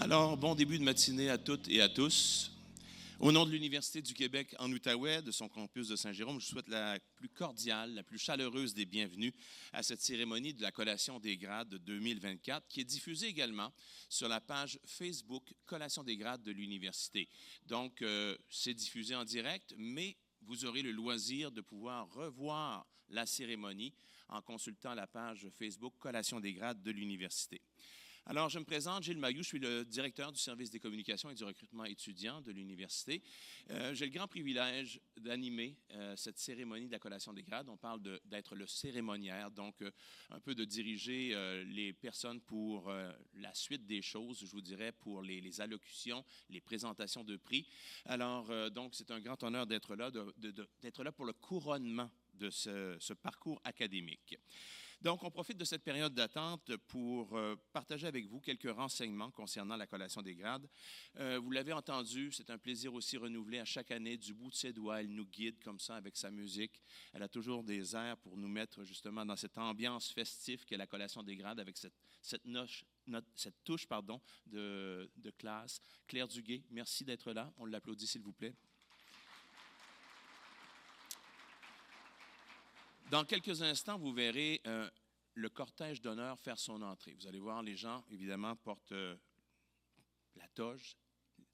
Alors, bon début de matinée à toutes et à tous. Au nom de l'Université du Québec en Outaouais, de son campus de Saint-Jérôme, je souhaite la plus cordiale, la plus chaleureuse des bienvenues à cette cérémonie de la collation des grades 2024 qui est diffusée également sur la page Facebook Collation des grades de l'Université. Donc, c'est diffusé en direct, mais vous aurez le loisir de pouvoir revoir la cérémonie en consultant la page Facebook Collation des grades de l'Université. Alors, je me présente, Gilles Mailloux, je suis le directeur du service des communications et du recrutement étudiant de l'Université. J'ai le grand privilège d'animer cette cérémonie de la collation des grades. On parle d'être le cérémoniaire, donc un peu de diriger les personnes pour la suite des choses, je vous dirais, pour les allocutions, les présentations de prix. Alors, donc, c'est un grand honneur d'être là, d'être là pour le couronnement de ce parcours académique. Donc, on profite de cette période d'attente pour partager avec vous quelques renseignements concernant la collation des grades. Vous l'avez entendu, c'est un plaisir aussi renouvelé à chaque année. Du bout de ses doigts, elle nous guide comme ça avec sa musique. Elle a toujours des airs pour nous mettre justement dans cette ambiance festive qu'est la collation des grades avec cette touche de classe. Claire Duguay, merci d'être là. On l'applaudit, s'il vous plaît. Dans quelques instants, vous verrez le cortège d'honneur faire son entrée. Vous allez voir, les gens, évidemment, portent la toge.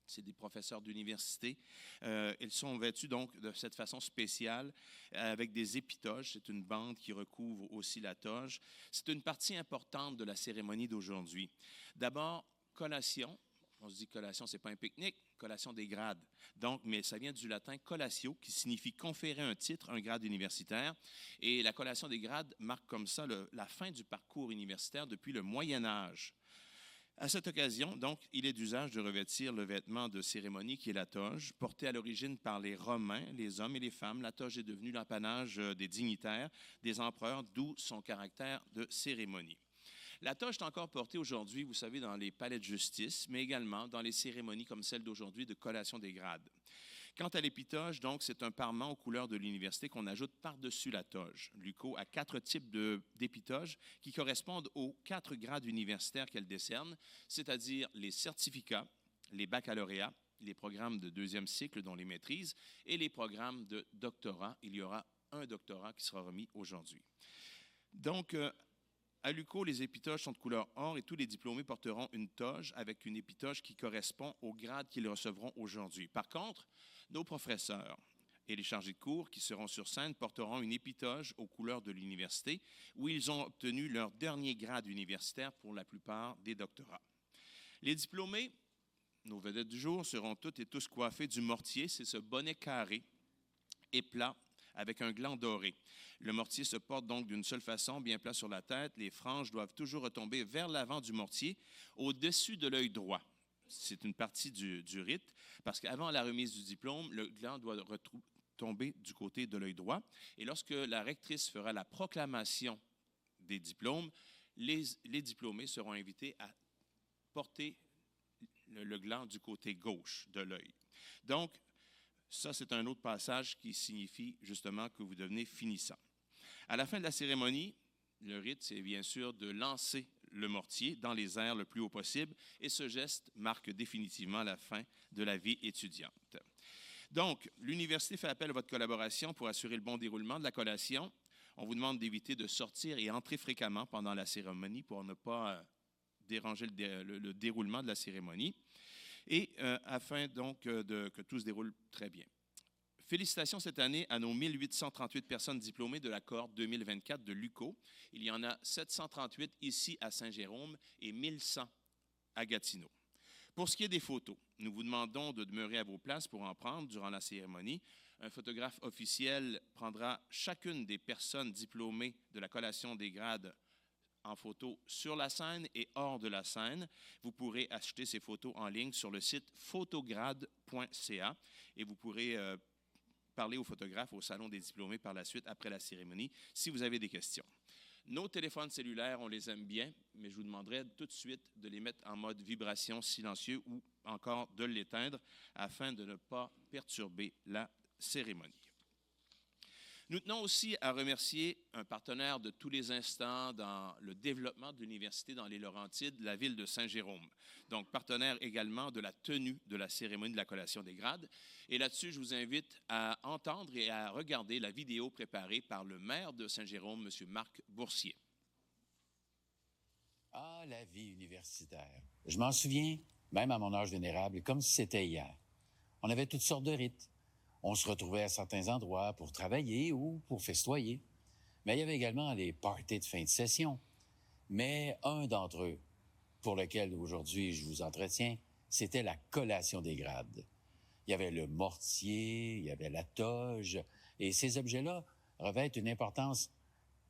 C'est des professeurs d'université. Ils sont vêtus donc de cette façon spéciale avec des épitoges. C'est une bande qui recouvre aussi la toge. C'est une partie importante de la cérémonie d'aujourd'hui. D'abord, collation. On se dit collation, ce n'est pas un pique-nique, collation des grades. Donc, mais ça vient du latin collatio, qui signifie conférer un titre, un grade universitaire. Et la collation des grades marque comme ça la fin du parcours universitaire depuis le Moyen Âge. À cette occasion, donc, il est d'usage de revêtir le vêtement de cérémonie qui est la toge, portée à l'origine par les Romains, les hommes et les femmes. La toge est devenue l'apanage des dignitaires, des empereurs, d'où son caractère de cérémonie. La toge est encore portée aujourd'hui, vous savez, dans les palais de justice, mais également dans les cérémonies comme celle d'aujourd'hui de collation des grades. Quant à l'épitoge, donc, c'est un parement aux couleurs de l'université qu'on ajoute par-dessus la toge. L'UQO a 4 types d'épitoges qui correspondent aux 4 grades universitaires qu'elle décerne, c'est-à-dire les certificats, les baccalauréats, les programmes de 2e cycle, dont les maîtrises, et les programmes de doctorat. Il y aura un doctorat qui sera remis aujourd'hui. Donc, à l'UQO, les épitoges sont de couleur or et tous les diplômés porteront une toge avec une épitoge qui correspond au grade qu'ils recevront aujourd'hui. Par contre, nos professeurs et les chargés de cours qui seront sur scène porteront une épitoge aux couleurs de l'université où ils ont obtenu leur dernier grade universitaire pour la plupart des doctorats. Les diplômés, nos vedettes du jour, seront toutes et tous coiffés du mortier. C'est ce bonnet carré et plat avec un gland doré. Le mortier se porte donc d'une seule façon, bien plat sur la tête. Les franges doivent toujours retomber vers l'avant du mortier, au-dessus de l'œil droit. C'est une partie du rite, parce qu'avant la remise du diplôme, le gland doit retomber du côté de l'œil droit. Et lorsque la rectrice fera la proclamation des diplômes, les diplômés seront invités à porter le gland du côté gauche de l'œil. Donc, ça, c'est un autre passage qui signifie justement que vous devenez finissant. À la fin de la cérémonie, le rite, c'est bien sûr de lancer le mortier dans les airs le plus haut possible et ce geste marque définitivement la fin de la vie étudiante. Donc, l'université fait appel à votre collaboration pour assurer le bon déroulement de la collation. On vous demande d'éviter de sortir et entrer fréquemment pendant la cérémonie pour ne pas déranger le déroulement de la cérémonie. Et afin donc que tout se déroule très bien. Félicitations cette année à nos 1838 personnes diplômées de la cohorte 2024 de l'UQO. Il y en a 738 ici à Saint-Jérôme et 1100 à Gatineau. Pour ce qui est des photos, nous vous demandons de demeurer à vos places pour en prendre durant la cérémonie. Un photographe officiel prendra chacune des personnes diplômées de la collation des grades en photo sur la scène et hors de la scène. Vous pourrez acheter ces photos en ligne sur le site photograde.ca et vous pourrez parler au photographe au Salon des diplômés par la suite après la cérémonie si vous avez des questions. Nos téléphones cellulaires, on les aime bien, mais je vous demanderai tout de suite de les mettre en mode vibration silencieux ou encore de l'éteindre afin de ne pas perturber la cérémonie. Nous tenons aussi à remercier un partenaire de tous les instants dans le développement de l'université dans les Laurentides, la ville de Saint-Jérôme. Donc, partenaire également de la tenue de la cérémonie de la collation des grades. Et là-dessus, je vous invite à entendre et à regarder la vidéo préparée par le maire de Saint-Jérôme, M. Marc Boursier. Ah, la vie universitaire. Je m'en souviens, même à mon âge vénérable, comme si c'était hier. On avait toutes sortes de rites. On se retrouvait à certains endroits pour travailler ou pour festoyer. Mais il y avait également les parties de fin de session. Mais un d'entre eux, pour lequel aujourd'hui je vous entretiens, c'était la collation des grades. Il y avait le mortier, il y avait la toge, et ces objets-là revêtent une importance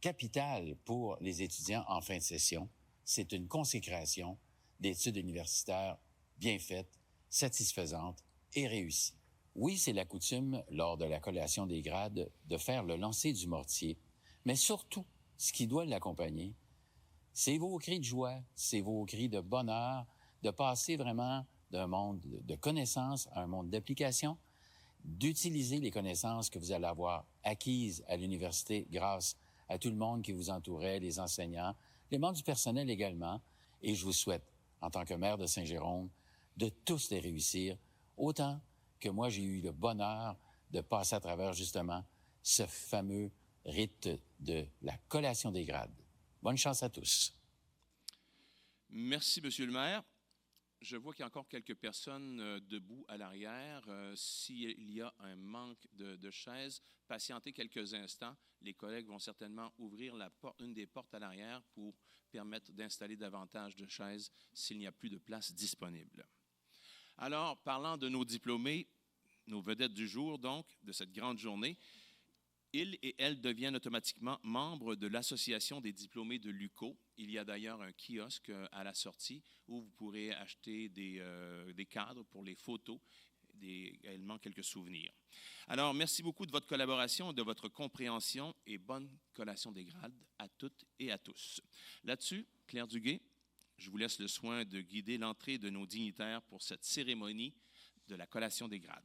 capitale pour les étudiants en fin de session. C'est une consécration d'études universitaires bien faites, satisfaisantes et réussies. Oui, c'est la coutume, lors de la collation des grades, de faire le lancer du mortier, mais surtout, ce qui doit l'accompagner, c'est vos cris de joie, c'est vos cris de bonheur, de passer vraiment d'un monde de connaissances à un monde d'application, d'utiliser les connaissances que vous allez avoir acquises à l'université grâce à tout le monde qui vous entourait, les enseignants, les membres du personnel également. Et je vous souhaite, en tant que maire de Saint-Jérôme, de tous les réussir, autant que moi, j'ai eu le bonheur de passer à travers, justement, ce fameux rite de la collation des grades. Bonne chance à tous. Merci, Monsieur le maire. Je vois qu'il y a encore quelques personnes debout à l'arrière. S'il y a un manque de chaises, patientez quelques instants. Les collègues vont certainement ouvrir une des portes à l'arrière pour permettre d'installer davantage de chaises s'il n'y a plus de place disponible. Alors, parlant de nos diplômés, nos vedettes du jour, donc, de cette grande journée, ils et elles deviennent automatiquement membres de l'Association des diplômés de l'UQO. Il y a d'ailleurs un kiosque à la sortie où vous pourrez acheter des cadres pour les photos, également quelques souvenirs. Alors, merci beaucoup de votre collaboration, de votre compréhension et bonne collation des grades à toutes et à tous. Là-dessus, Claire Duguay, je vous laisse le soin de guider l'entrée de nos dignitaires pour cette cérémonie de la collation des grades.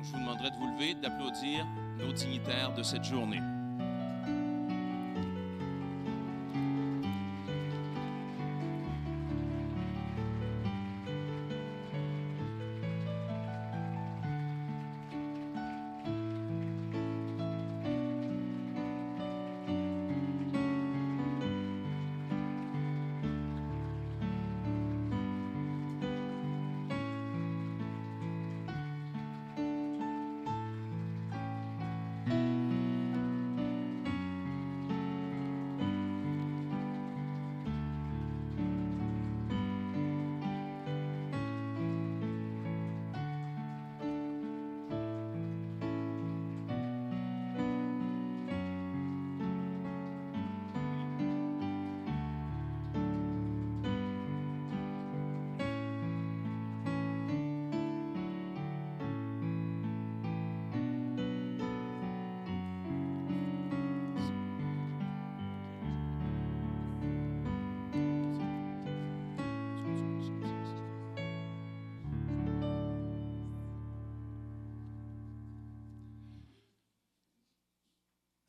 Je vous demanderai de vous lever, d'applaudir nos dignitaires de cette journée.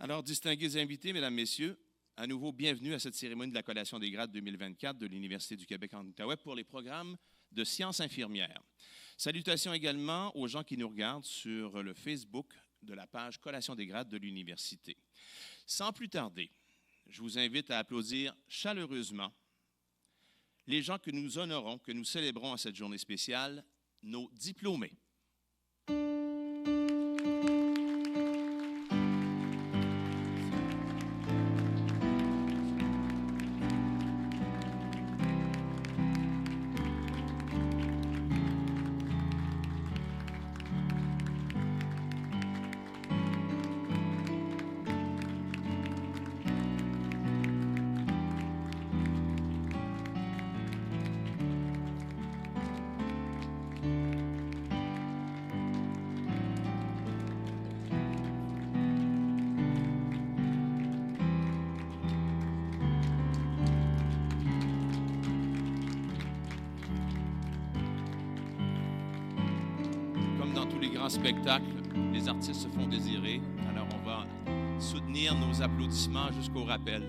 Alors, distingués invités, Mesdames, Messieurs, à nouveau, bienvenue à cette cérémonie de la collation des grades 2024 de l'Université du Québec en Outaouais pour les programmes de sciences infirmières. Salutations également aux gens qui nous regardent sur le Facebook de la page Collation des grades de l'Université. Sans plus tarder, je vous invite à applaudir chaleureusement les gens que nous honorons, que nous célébrons à cette journée spéciale, nos diplômés. Spectacle, les artistes se font désirer. Alors, on va soutenir nos applaudissements jusqu'au rappel.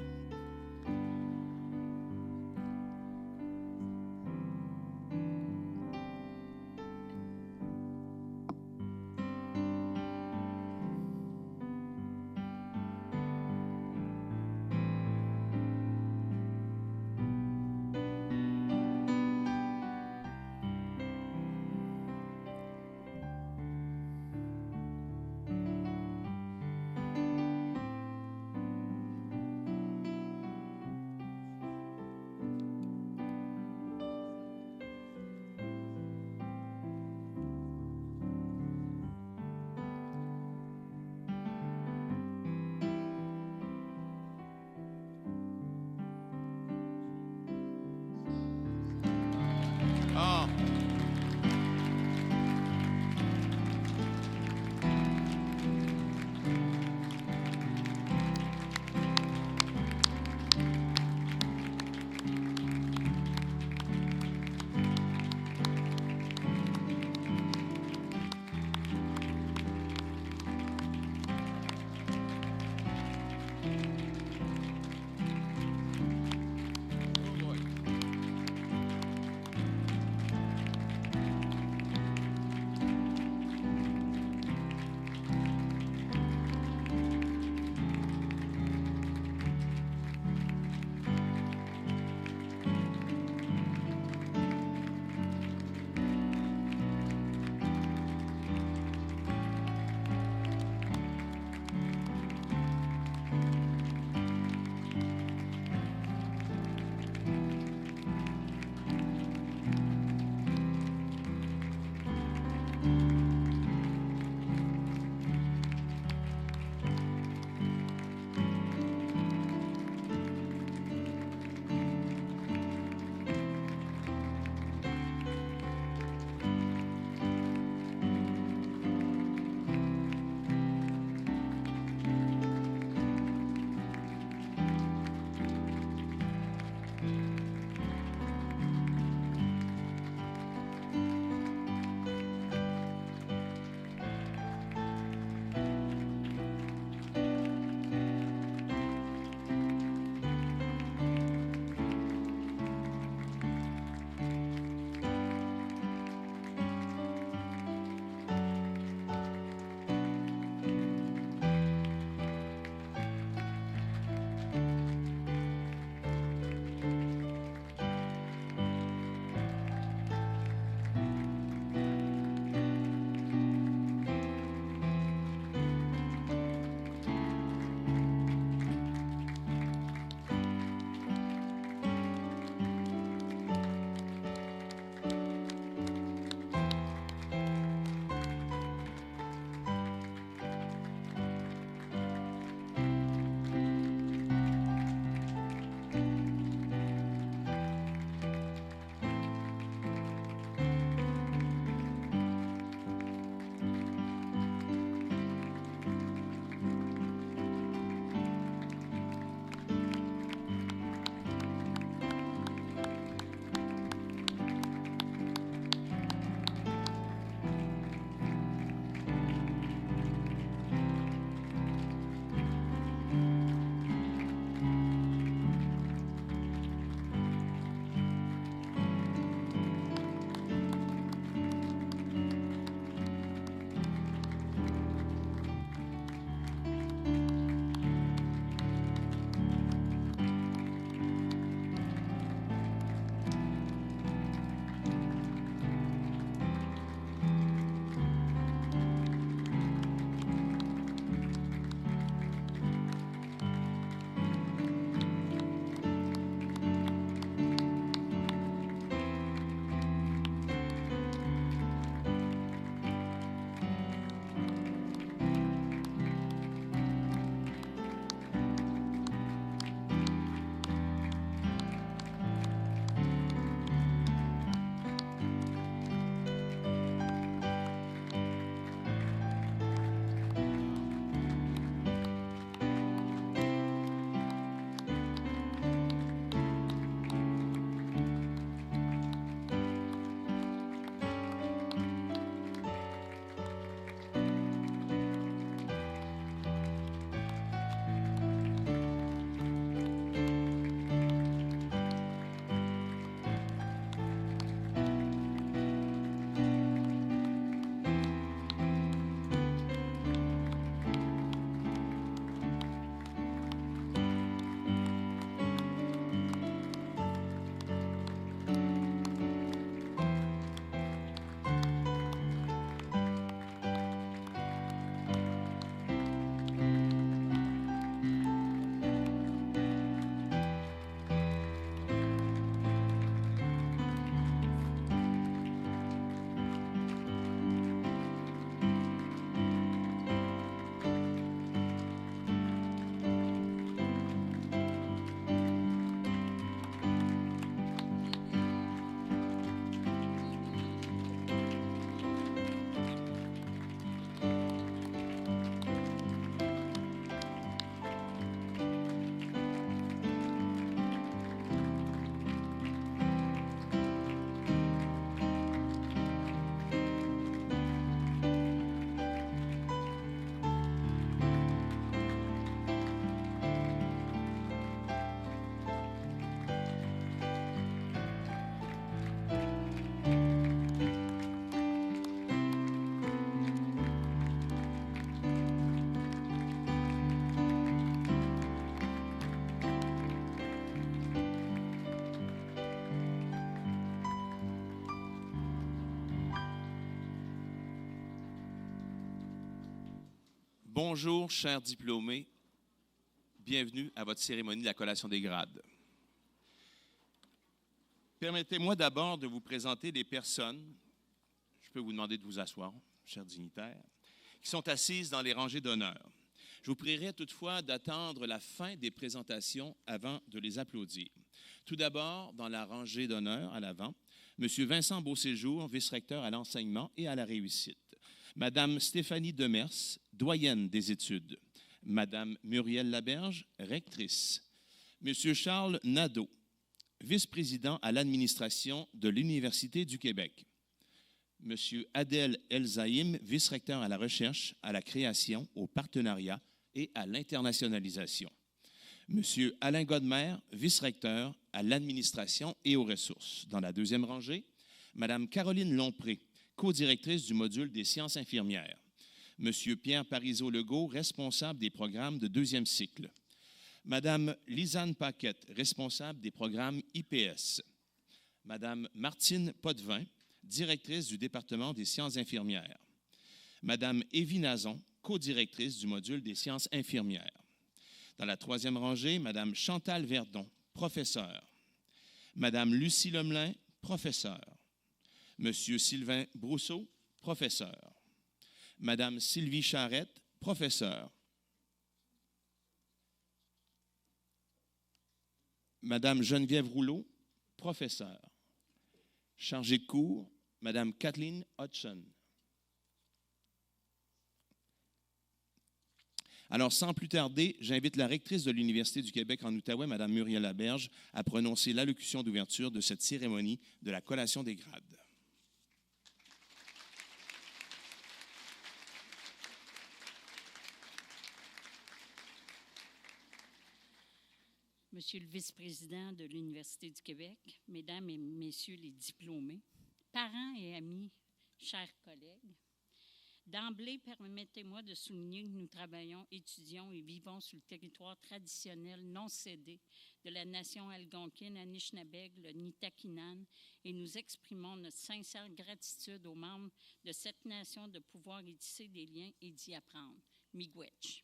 Bonjour, chers diplômés. Bienvenue à votre cérémonie de la collation des grades. Permettez-moi d'abord de vous présenter les personnes, je peux vous demander de vous asseoir, chers dignitaires, qui sont assises dans les rangées d'honneur. Je vous prierai toutefois d'attendre la fin des présentations avant de les applaudir. Tout d'abord, dans la rangée d'honneur à l'avant, M. Vincent Beauséjour, vice-recteur à l'enseignement et à la réussite. Mme Stéphanie Demers, doyenne des études. Mme Muriel Laberge, rectrice. M. Charles Nadeau, vice-président à l'administration de l'Université du Québec. M. Adel Elzaïm, vice-recteur à la recherche, à la création, au partenariat et à l'internationalisation. M. Alain Godmer, vice-recteur à l'administration et aux ressources. Dans la deuxième rangée, Mme Caroline Lompré, co-directrice du module des sciences infirmières. M. Pierre Parizeau-Legault, responsable des programmes de deuxième cycle. Mme Lisanne Paquette, responsable des programmes IPS. Mme Martine Potvin, directrice du département des sciences infirmières. Mme Évie Nazon, co-directrice du module des sciences infirmières. Dans la troisième rangée, Mme Chantal Verdon, professeure. Mme Lucie Lemelin, professeure. M. Sylvain Brousseau, professeur. Mme Sylvie Charette, professeure. Mme Geneviève Rouleau, professeure. Chargée de cours, Mme Kathleen Hodgson. Alors, sans plus tarder, j'invite la rectrice de l'Université du Québec en Outaouais, Mme Muriel Laberge, à prononcer l'allocution d'ouverture de cette cérémonie de la collation des grades. Monsieur le vice-président de l'Université du Québec, Mesdames et Messieurs les diplômés, parents et amis, chers collègues, d'emblée, permettez-moi de souligner que nous travaillons, étudions et vivons sur le territoire traditionnel non cédé de la nation algonquine Anishinabeg, le Nitakinan, et nous exprimons notre sincère gratitude aux membres de cette nation de pouvoir y tisser des liens et d'y apprendre. Miigwech.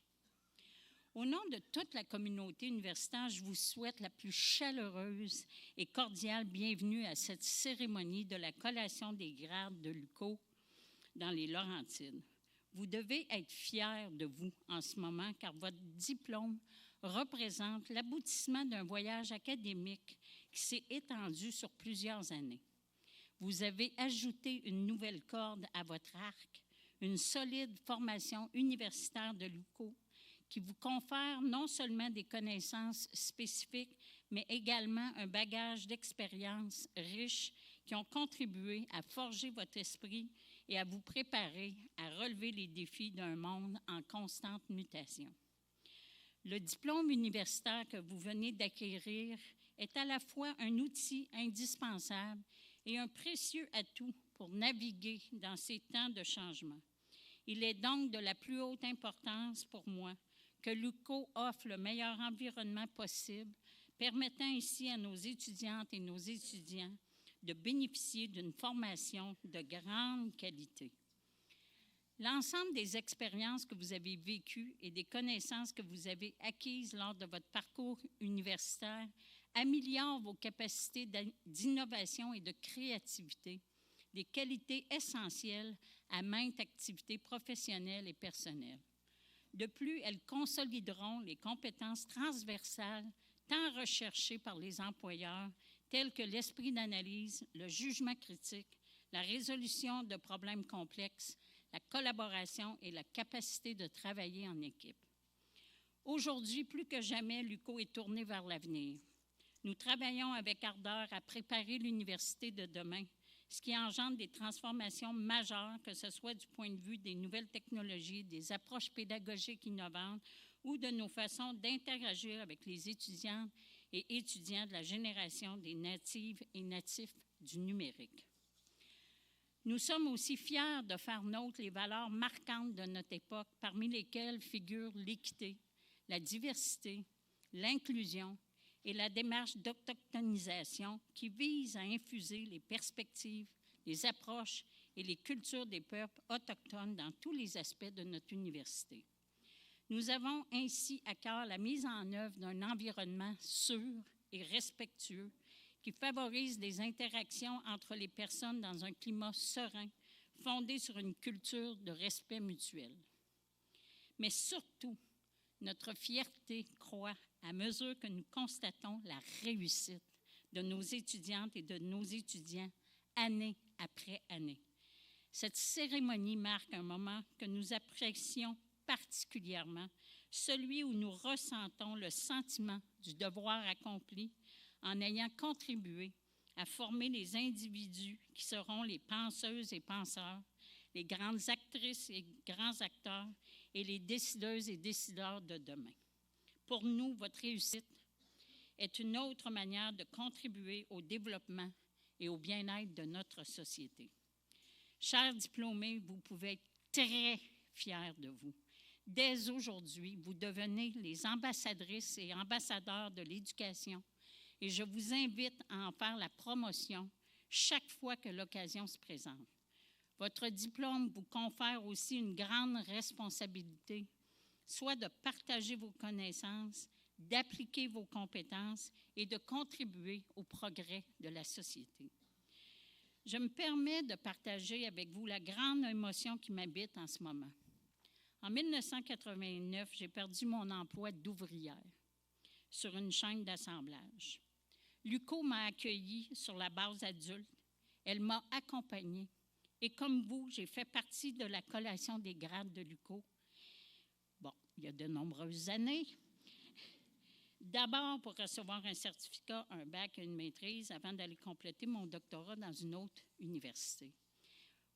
Au nom de toute la communauté universitaire, je vous souhaite la plus chaleureuse et cordiale bienvenue à cette cérémonie de la collation des grades de l'UQO dans les Laurentides. Vous devez être fiers de vous en ce moment car votre diplôme représente l'aboutissement d'un voyage académique qui s'est étendu sur plusieurs années. Vous avez ajouté une nouvelle corde à votre arc, une solide formation universitaire de l'UQO qui vous confère non seulement des connaissances spécifiques, mais également un bagage d'expériences riches qui ont contribué à forger votre esprit et à vous préparer à relever les défis d'un monde en constante mutation. Le diplôme universitaire que vous venez d'acquérir est à la fois un outil indispensable et un précieux atout pour naviguer dans ces temps de changement. Il est donc de la plus haute importance pour moi que l'UQO offre le meilleur environnement possible, permettant ainsi à nos étudiantes et nos étudiants de bénéficier d'une formation de grande qualité. L'ensemble des expériences que vous avez vécues et des connaissances que vous avez acquises lors de votre parcours universitaire améliorent vos capacités d'innovation et de créativité, des qualités essentielles à maintes activités professionnelles et personnelles. De plus, elles consolideront les compétences transversales tant recherchées par les employeurs, telles que l'esprit d'analyse, le jugement critique, la résolution de problèmes complexes, la collaboration et la capacité de travailler en équipe. Aujourd'hui, plus que jamais, l'UQO est tournée vers l'avenir. Nous travaillons avec ardeur à préparer l'université de demain, ce qui engendre des transformations majeures, que ce soit du point de vue des nouvelles technologies, des approches pédagogiques innovantes ou de nos façons d'interagir avec les étudiantes et étudiants de la génération des natives et natifs du numérique. Nous sommes aussi fiers de faire nôtre les valeurs marquantes de notre époque, parmi lesquelles figurent l'équité, la diversité, l'inclusion et la démarche d'autochtonisation qui vise à infuser les perspectives, les approches et les cultures des peuples autochtones dans tous les aspects de notre université. Nous avons ainsi à cœur la mise en œuvre d'un environnement sûr et respectueux qui favorise les interactions entre les personnes dans un climat serein, fondé sur une culture de respect mutuel. Mais surtout, notre fierté croît à mesure que nous constatons la réussite de nos étudiantes et de nos étudiants année après année. Cette cérémonie marque un moment que nous apprécions particulièrement, celui où nous ressentons le sentiment du devoir accompli en ayant contribué à former les individus qui seront les penseuses et penseurs, les grandes actrices et grands acteurs et les décideuses et décideurs de demain. Pour nous, votre réussite est une autre manière de contribuer au développement et au bien-être de notre société. Chers diplômés, vous pouvez être très fiers de vous. Dès aujourd'hui, vous devenez les ambassadrices et ambassadeurs de l'éducation et je vous invite à en faire la promotion chaque fois que l'occasion se présente. Votre diplôme vous confère aussi une grande responsabilité, soit de partager vos connaissances, d'appliquer vos compétences et de contribuer au progrès de la société. Je me permets de partager avec vous la grande émotion qui m'habite en ce moment. En 1989, j'ai perdu mon emploi d'ouvrière sur une chaîne d'assemblage. L'UQO m'a accueillie sur la base adulte. Elle m'a accompagnée. Et comme vous, j'ai fait partie de la collation des grades de l'UQO. Bon, il y a de nombreuses années. D'abord pour recevoir un certificat, un bac et une maîtrise avant d'aller compléter mon doctorat dans une autre université.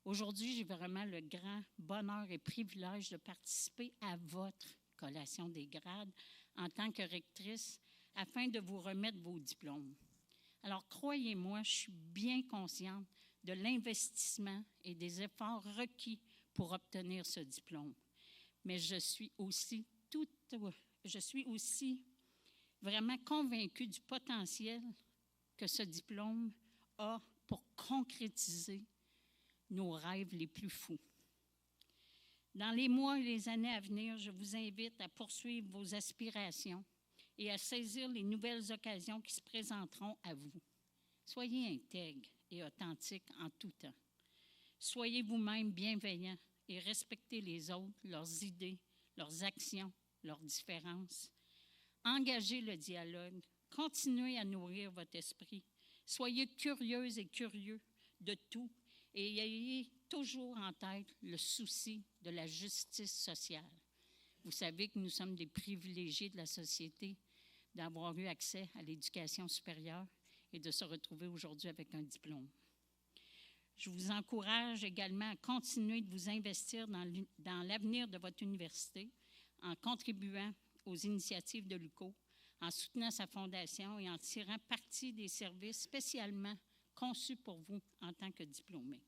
Aujourd'hui, j'ai vraiment le grand bonheur et privilège de participer à votre collation des grades en tant que rectrice afin de vous remettre vos diplômes. Alors, croyez-moi, je suis bien consciente de l'investissement et des efforts requis pour obtenir ce diplôme. Mais je suis aussi vraiment convaincue du potentiel que ce diplôme a pour concrétiser nos rêves les plus fous. Dans les mois et les années à venir, je vous invite à poursuivre vos aspirations et à saisir les nouvelles occasions qui se présenteront à vous. Soyez intègres et authentiques en tout temps. Soyez vous-même bienveillants et respectez les autres, leurs idées, leurs actions, leurs différences. Engagez le dialogue, continuez à nourrir votre esprit. Soyez curieuses et curieux de tout et ayez toujours en tête le souci de la justice sociale. Vous savez que nous sommes des privilégiés de la société d'avoir eu accès à l'éducation supérieure et de se retrouver aujourd'hui avec un diplôme. Je vous encourage également à continuer de vous investir dans l'avenir de votre université en contribuant aux initiatives de l'UQO, en soutenant sa fondation et en tirant parti des services spécialement conçus pour vous en tant que diplômés.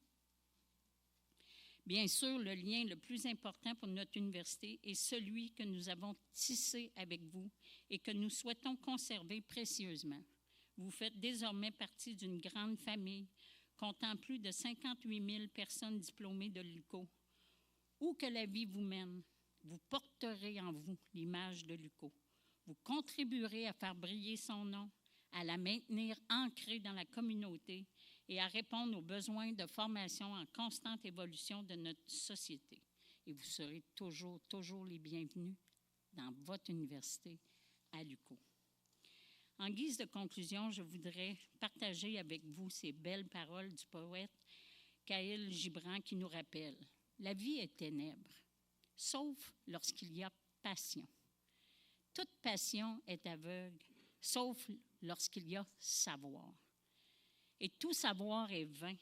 Bien sûr, le lien le plus important pour notre université est celui que nous avons tissé avec vous et que nous souhaitons conserver précieusement. Vous faites désormais partie d'une grande famille comptant plus de 58 000 personnes diplômées de l'UQO. Où que la vie vous mène, vous porterez en vous l'image de l'UQO. Vous contribuerez à faire briller son nom, à la maintenir ancrée dans la communauté et à répondre aux besoins de formation en constante évolution de notre société. Et vous serez toujours les bienvenus dans votre université à l'UQO. En guise de conclusion, je voudrais partager avec vous ces belles paroles du poète Khalil Gibran qui nous rappelle « La vie est ténèbre, sauf lorsqu'il y a passion. Toute passion est aveugle, sauf lorsqu'il y a savoir. Et tout savoir est vain,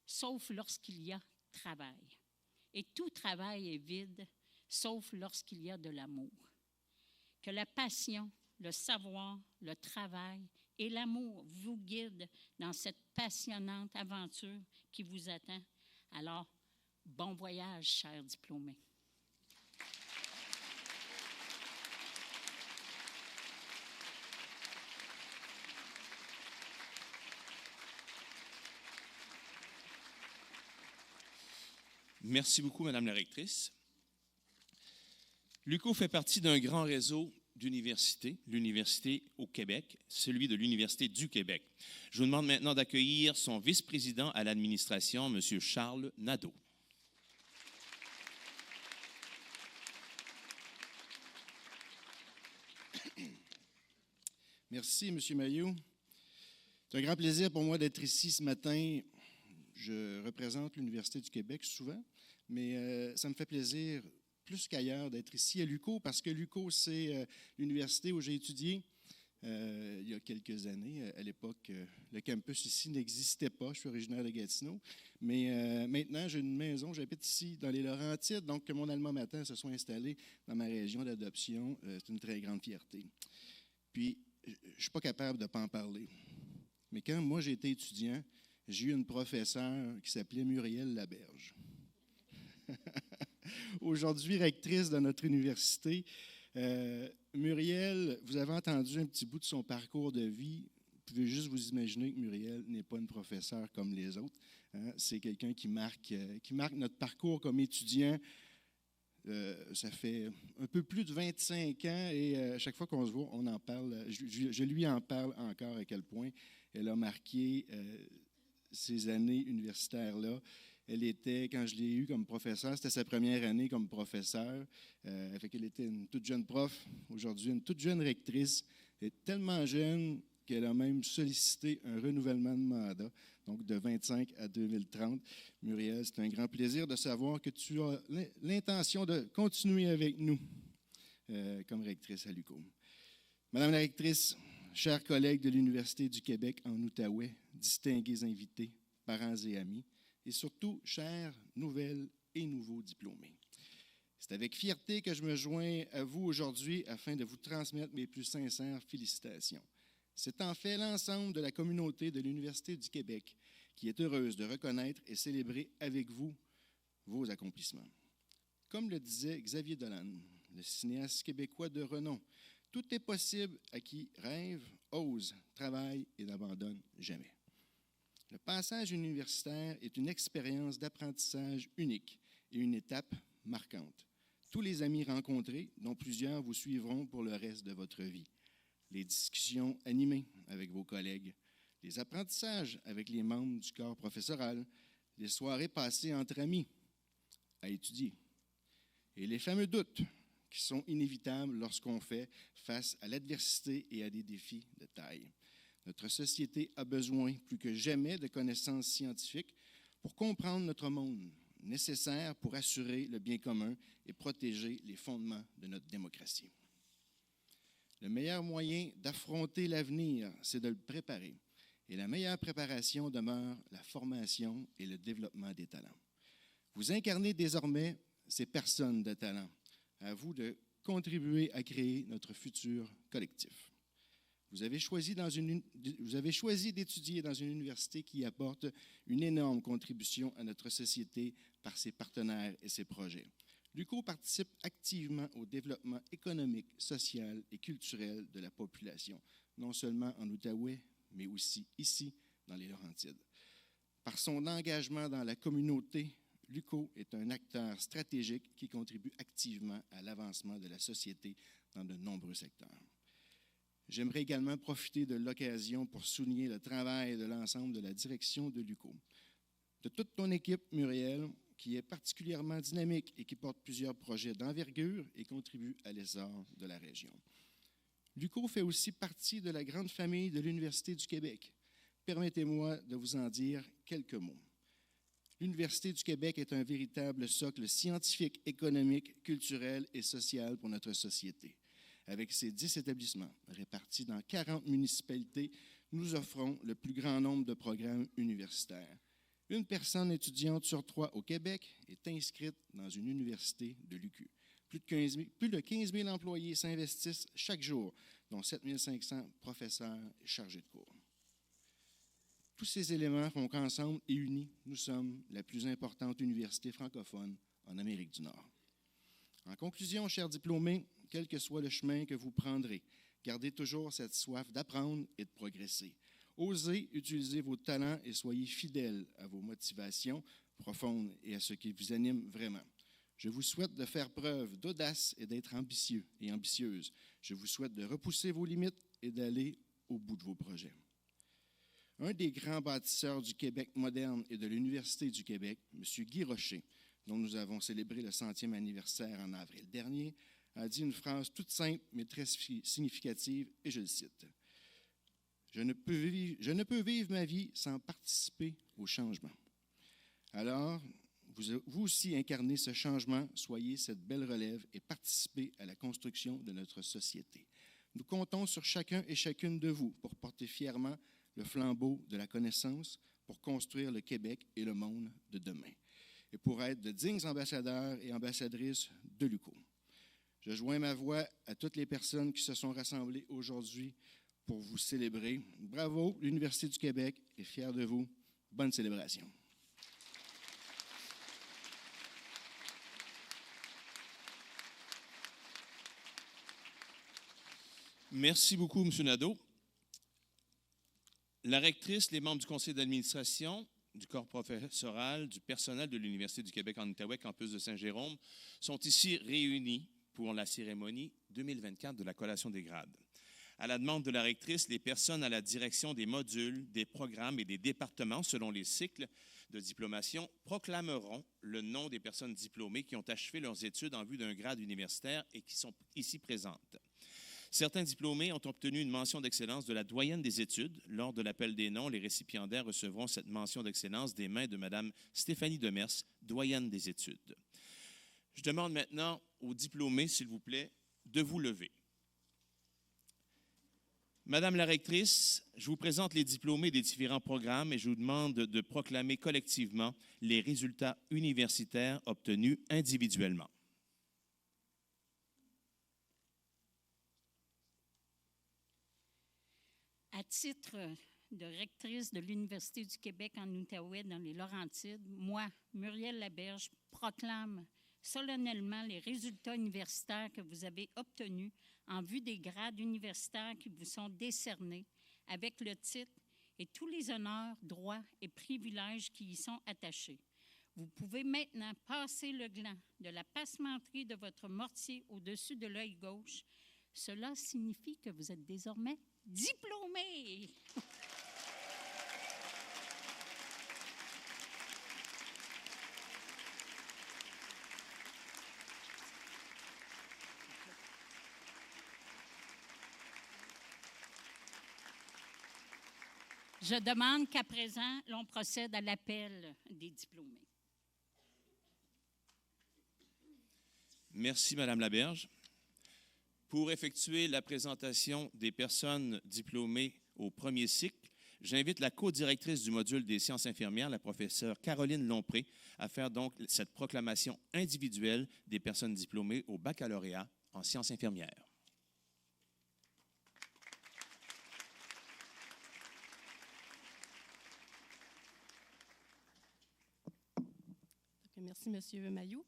sauf lorsqu'il y a travail. Et tout travail est vide, sauf lorsqu'il y a de l'amour. Que la passion, le savoir, le travail et l'amour vous guident dans cette passionnante aventure qui vous attend. Alors, bon voyage, chers diplômés. Merci beaucoup, Madame la rectrice. L'UQO fait partie d'un grand réseau d'universités, l'université au Québec, celui de l'Université du Québec. Je vous demande maintenant d'accueillir son vice-président à l'administration, M. Charles Nadeau. Merci, M. Mailloux. C'est un grand plaisir pour moi d'être ici ce matin. Je représente l'Université du Québec souvent, mais ça me fait plaisir plus qu'ailleurs d'être ici à l'UQO parce que l'UQO, c'est l'université où j'ai étudié il y a quelques années. À l'époque, le campus ici n'existait pas. Je suis originaire de Gatineau. Mais maintenant, j'ai une maison. J'habite ici dans les Laurentides. Donc, que mon alma mater se soit installé dans ma région d'adoption, c'est une très grande fierté. Puis, je ne suis pas capable de ne pas en parler. Mais quand moi, j'étais étudiant, j'ai eu une professeure qui s'appelait Muriel Laberge. Aujourd'hui, rectrice de notre université. Muriel, vous avez entendu un petit bout de son parcours de vie. Vous pouvez juste vous imaginer que Muriel n'est pas une professeure comme les autres. Hein? C'est quelqu'un qui marque notre parcours comme étudiant. Ça fait un peu plus de 25 ans et à chaque fois qu'on se voit, on en parle. Je lui en parle encore à quel point elle a marqué ces années universitaires-là. Elle était, quand je l'ai eue comme professeur, c'était sa première année comme professeur. Fait qu'elle était une toute jeune prof, aujourd'hui une toute jeune rectrice. Elle est tellement jeune qu'elle a même sollicité un renouvellement de mandat, donc de 25 à 2030. Muriel, c'est un grand plaisir de savoir que tu as l'intention de continuer avec nous comme rectrice à l'UQO. Madame la rectrice, chers collègues de l'Université du Québec en Outaouais, distingués invités, parents et amis, et surtout, chers nouvelles et nouveaux diplômés. C'est avec fierté que je me joins à vous aujourd'hui afin de vous transmettre mes plus sincères félicitations. C'est en fait l'ensemble de la communauté de l'Université du Québec qui est heureuse de reconnaître et célébrer avec vous vos accomplissements. Comme le disait Xavier Dolan, le cinéaste québécois de renom, tout est possible à qui rêve, ose, travaille et n'abandonne jamais. Le passage universitaire est une expérience d'apprentissage unique et une étape marquante. Tous les amis rencontrés, dont plusieurs vous suivront pour le reste de votre vie. Les discussions animées avec vos collègues, les apprentissages avec les membres du corps professoral, les soirées passées entre amis à étudier et les fameux doutes qui sont inévitables lorsqu'on fait face à l'adversité et à des défis de taille. Notre société a besoin plus que jamais de connaissances scientifiques pour comprendre notre monde, nécessaires pour assurer le bien commun et protéger les fondements de notre démocratie. Le meilleur moyen d'affronter l'avenir, c'est de le préparer. Et la meilleure préparation demeure la formation et le développement des talents. Vous incarnez désormais ces personnes de talent. À vous de contribuer à créer notre futur collectif. Vous avez choisi d'étudier dans une université qui apporte une énorme contribution à notre société par ses partenaires et ses projets. L'UQO participe activement au développement économique, social et culturel de la population, non seulement en Outaouais, mais aussi ici, dans les Laurentides. Par son engagement dans la communauté, l'UQO est un acteur stratégique qui contribue activement à l'avancement de la société dans de nombreux secteurs. J'aimerais également profiter de l'occasion pour souligner le travail de l'ensemble de la direction de l'UQO. De toute ton équipe, Muriel, qui est particulièrement dynamique et qui porte plusieurs projets d'envergure et contribue à l'essor de la région. L'UQO fait aussi partie de la grande famille de l'Université du Québec. Permettez-moi de vous en dire quelques mots. L'Université du Québec est un véritable socle scientifique, économique, culturel et social pour notre société. Avec ses 10 établissements répartis dans 40 municipalités, nous offrons le plus grand nombre de programmes universitaires. Une personne étudiante sur 3 au Québec est inscrite dans une université de l'UQ. Plus de 15 000 employés s'investissent chaque jour, dont 7 500 professeurs et chargés de cours. Tous ces éléments font qu'ensemble et unis, nous sommes la plus importante université francophone en Amérique du Nord. En conclusion, chers diplômés, quel que soit le chemin que vous prendrez, gardez toujours cette soif d'apprendre et de progresser. Osez utiliser vos talents et soyez fidèles à vos motivations profondes et à ce qui vous anime vraiment. Je vous souhaite de faire preuve d'audace et d'être ambitieux et ambitieuse. Je vous souhaite de repousser vos limites et d'aller au bout de vos projets. Un des grands bâtisseurs du Québec moderne et de l'Université du Québec, M. Guy Rocher, dont nous avons célébré le 100e anniversaire en avril dernier, a dit une phrase toute simple mais très significative, et je le cite. « Je ne peux vivre ma vie sans participer au changement. » Alors, vous aussi incarnez ce changement, soyez cette belle relève et participez à la construction de notre société. Nous comptons sur chacun et chacune de vous pour porter fièrement le flambeau de la connaissance, pour construire le Québec et le monde de demain, et pour être de dignes ambassadeurs et ambassadrices de l'UQO. Je joins ma voix à toutes les personnes qui se sont rassemblées aujourd'hui pour vous célébrer. Bravo, l'Université du Québec est fière de vous. Bonne célébration. Merci beaucoup, M. Nadeau. La rectrice, les membres du conseil d'administration, du corps professoral, du personnel de l'Université du Québec en Outaouais, campus de Saint-Jérôme, sont ici réunis pour la cérémonie 2024 de la collation des grades. À la demande de la rectrice, les personnes à la direction des modules, des programmes et des départements, selon les cycles de diplomation, proclameront le nom des personnes diplômées qui ont achevé leurs études en vue d'un grade universitaire et qui sont ici présentes. Certains diplômés ont obtenu une mention d'excellence de la doyenne des études. Lors de l'appel des noms, les récipiendaires recevront cette mention d'excellence des mains de Mme Stéphanie Demers, doyenne des études. Je demande maintenant aux diplômés, s'il vous plaît, de vous lever. Madame la rectrice, je vous présente les diplômés des différents programmes et je vous demande de proclamer collectivement les résultats universitaires obtenus individuellement. À titre de rectrice de l'Université du Québec en Outaouais dans les Laurentides, moi, Muriel Laberge, proclame solennellement les résultats universitaires que vous avez obtenus en vue des grades universitaires qui vous sont décernés avec le titre et tous les honneurs, droits et privilèges qui y sont attachés. Vous pouvez maintenant passer le gland de la passementerie de votre mortier au-dessus de l'œil gauche. Cela signifie que vous êtes désormais diplômé. Je demande qu'à présent, l'on procède à l'appel des diplômés. Merci, Mme Laberge. Pour effectuer la présentation des personnes diplômées au premier cycle, j'invite la co-directrice du module des sciences infirmières, la professeure Caroline Lompré, à faire donc cette proclamation individuelle des personnes diplômées au baccalauréat en sciences infirmières. Merci, M. Mailloux.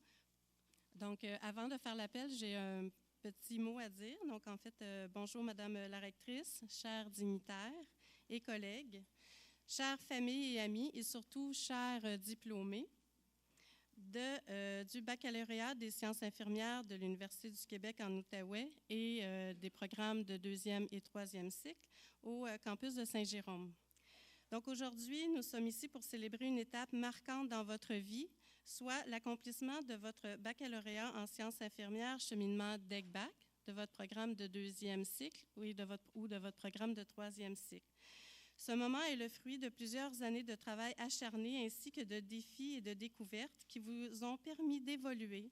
Donc, avant de faire l'appel, j'ai un petit mot à dire. Donc, en fait, bonjour, Madame la rectrice, chers dignitaires et collègues, chères familles et amis, et surtout chers diplômés du baccalauréat des sciences infirmières de l'Université du Québec en Outaouais et des programmes de 2e et 3e cycle au campus de Saint-Jérôme. Donc, aujourd'hui, nous sommes ici pour célébrer une étape marquante dans votre vie, soit l'accomplissement de votre baccalauréat en sciences infirmières cheminement DEC-BAC, de votre programme de 2e cycle ou de votre programme de 3e cycle. Ce moment est le fruit de plusieurs années de travail acharné ainsi que de défis et de découvertes qui vous ont permis d'évoluer,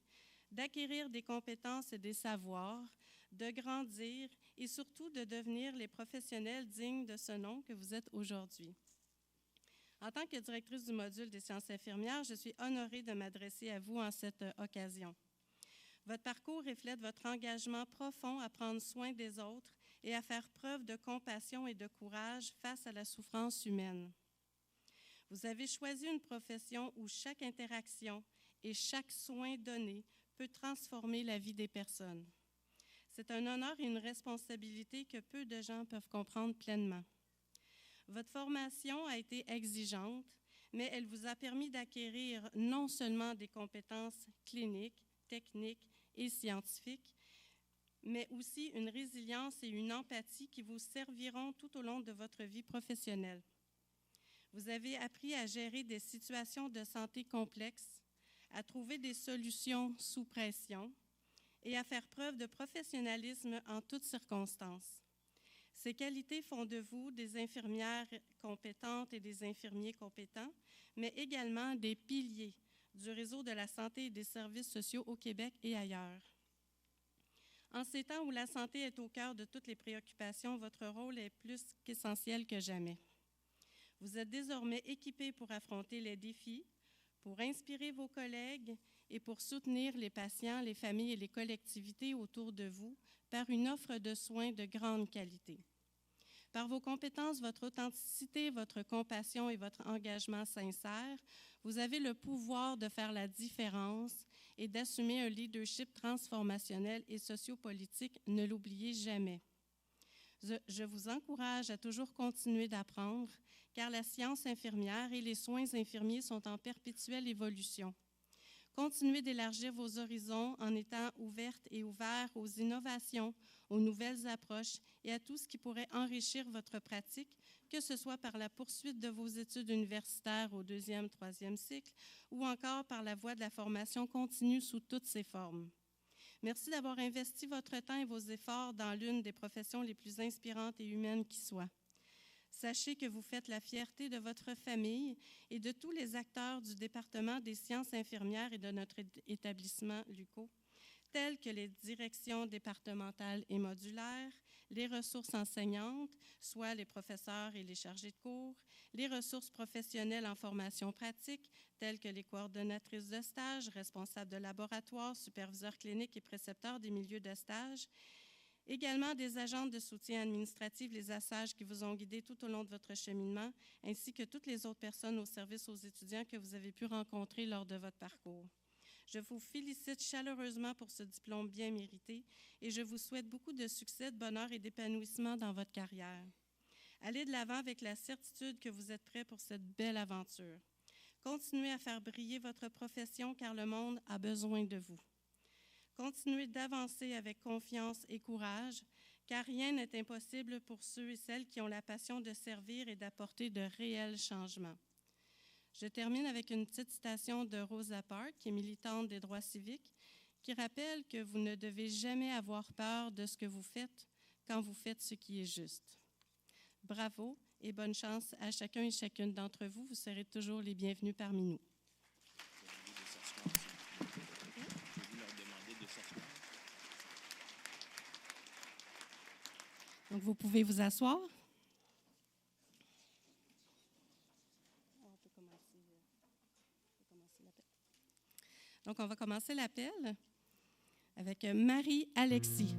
d'acquérir des compétences et des savoirs, de grandir et surtout de devenir les professionnels dignes de ce nom que vous êtes aujourd'hui. En tant que directrice du module des sciences infirmières, je suis honorée de m'adresser à vous en cette occasion. Votre parcours reflète votre engagement profond à prendre soin des autres et à faire preuve de compassion et de courage face à la souffrance humaine. Vous avez choisi une profession où chaque interaction et chaque soin donné peut transformer la vie des personnes. C'est un honneur et une responsabilité que peu de gens peuvent comprendre pleinement. Votre formation a été exigeante, mais elle vous a permis d'acquérir non seulement des compétences cliniques, techniques et scientifiques, mais aussi une résilience et une empathie qui vous serviront tout au long de votre vie professionnelle. Vous avez appris à gérer des situations de santé complexes, à trouver des solutions sous pression et à faire preuve de professionnalisme en toutes circonstances. Ces qualités font de vous des infirmières compétentes et des infirmiers compétents, mais également des piliers du réseau de la santé et des services sociaux au Québec et ailleurs. En ces temps où la santé est au cœur de toutes les préoccupations, votre rôle est plus qu'essentiel que jamais. Vous êtes désormais équipés pour affronter les défis, pour inspirer vos collègues et pour soutenir les patients, les familles et les collectivités autour de vous par une offre de soins de grande qualité. Par vos compétences, votre authenticité, votre compassion et votre engagement sincère, vous avez le pouvoir de faire la différence et d'assumer un leadership transformationnel et sociopolitique. Ne l'oubliez jamais. Je vous encourage à toujours continuer d'apprendre, car la science infirmière et les soins infirmiers sont en perpétuelle évolution. Continuez d'élargir vos horizons en étant ouvertes et ouverts aux innovations, aux nouvelles approches et à tout ce qui pourrait enrichir votre pratique, que ce soit par la poursuite de vos études universitaires au 2e, 3e cycle ou encore par la voie de la formation continue sous toutes ses formes. Merci d'avoir investi votre temps et vos efforts dans l'une des professions les plus inspirantes et humaines qui soient. Sachez que vous faites la fierté de votre famille et de tous les acteurs du département des sciences infirmières et de notre établissement LUCO, tels que les directions départementales et modulaires, les ressources enseignantes, soit les professeurs et les chargés de cours, les ressources professionnelles en formation pratique, telles que les coordonnatrices de stage, responsables de laboratoire, superviseurs cliniques et précepteurs des milieux de stage, également des agentes de soutien administratif, les ASAGE qui vous ont guidé tout au long de votre cheminement, ainsi que toutes les autres personnes au service aux étudiants que vous avez pu rencontrer lors de votre parcours. Je vous félicite chaleureusement pour ce diplôme bien mérité et je vous souhaite beaucoup de succès, de bonheur et d'épanouissement dans votre carrière. Allez de l'avant avec la certitude que vous êtes prêts pour cette belle aventure. Continuez à faire briller votre profession car le monde a besoin de vous. Continuez d'avancer avec confiance et courage, car rien n'est impossible pour ceux et celles qui ont la passion de servir et d'apporter de réels changements. Je termine avec une petite citation de Rosa Parks, qui est militante des droits civiques, qui rappelle que vous ne devez jamais avoir peur de ce que vous faites quand vous faites ce qui est juste. Bravo et bonne chance à chacun et chacune d'entre vous. Vous serez toujours les bienvenus parmi nous. Donc, vous pouvez vous asseoir. On peut commencer l'appel. Donc, on va commencer l'appel avec Marie-Alexis.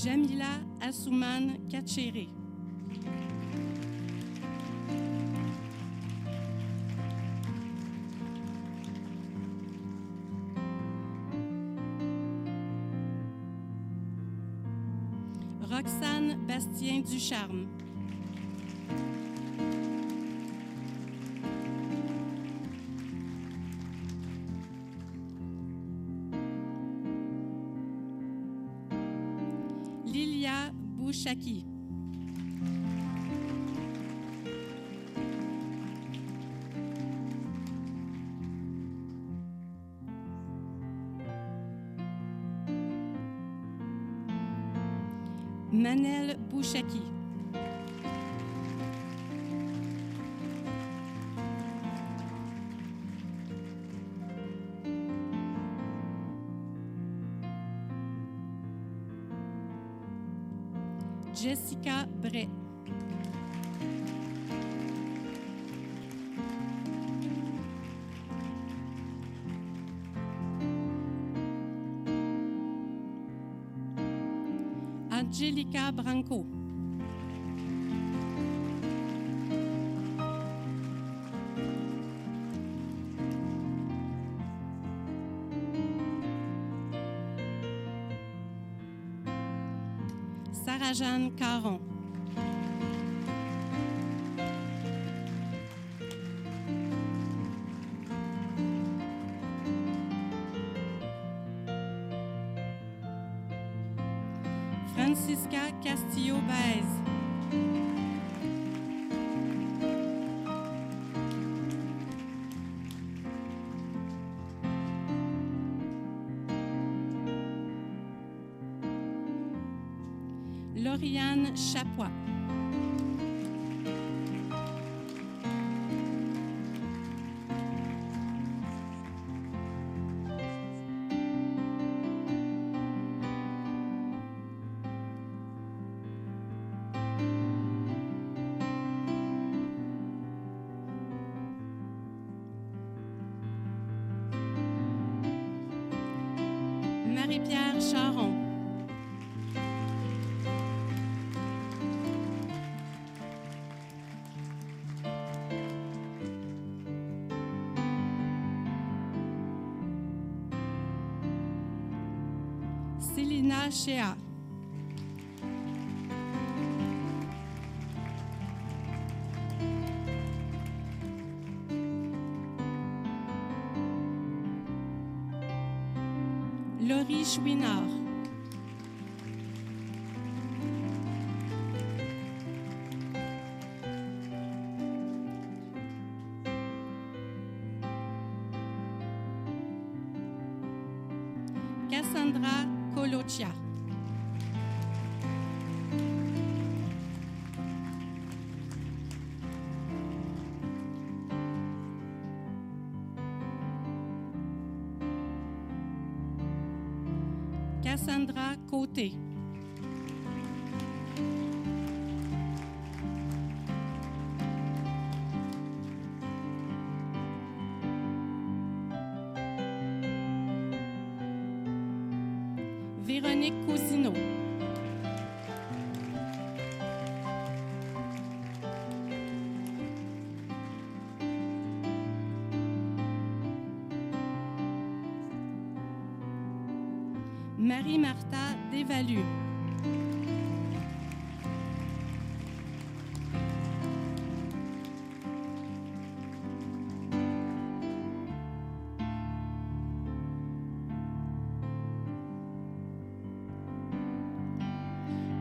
Jamila Assouman Katchere. Roxane Bastien-Ducharme. Lilia Bouchaki. Manel Bouchaki. Jessica Bray. Angelica Branco. Sarah-Jeanne Caron. Francisca Castillo-Baez. Lauriane Chapois. Marie-Pierre Charon. Célina Chéa. Laurie Chouinard. Cassandra Colocia. Cassandra Côté. Véronique Cousineau. Marie-Martha Desvalu.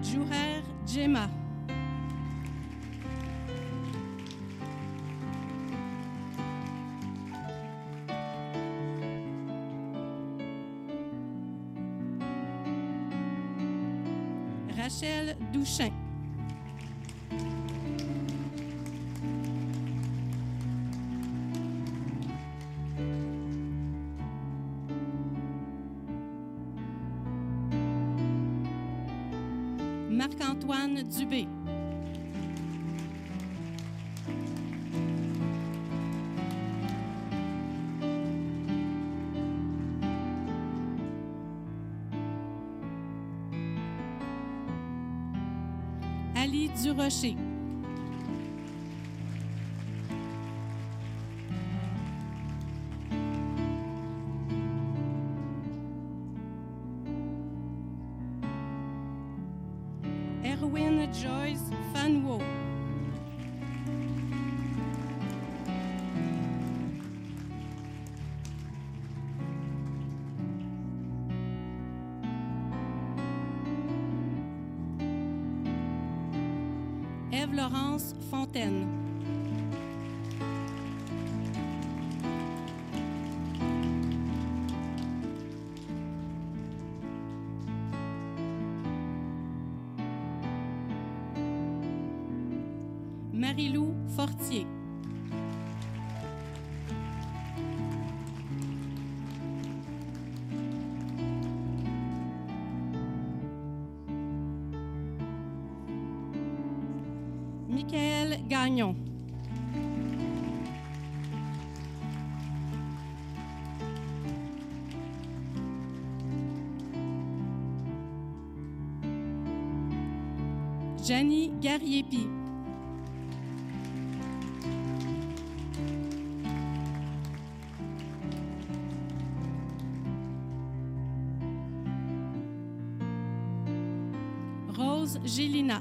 Jourer Gemma. Rachel Douchin. Marc-Antoine Dubé. Ali Durocher. Erwin Joyce Fanwo. Ève-Laurence Fontaine. Marie-Lou Fortier. Michael Gagnon. Janie Gariepi. Rose Rose Gélina.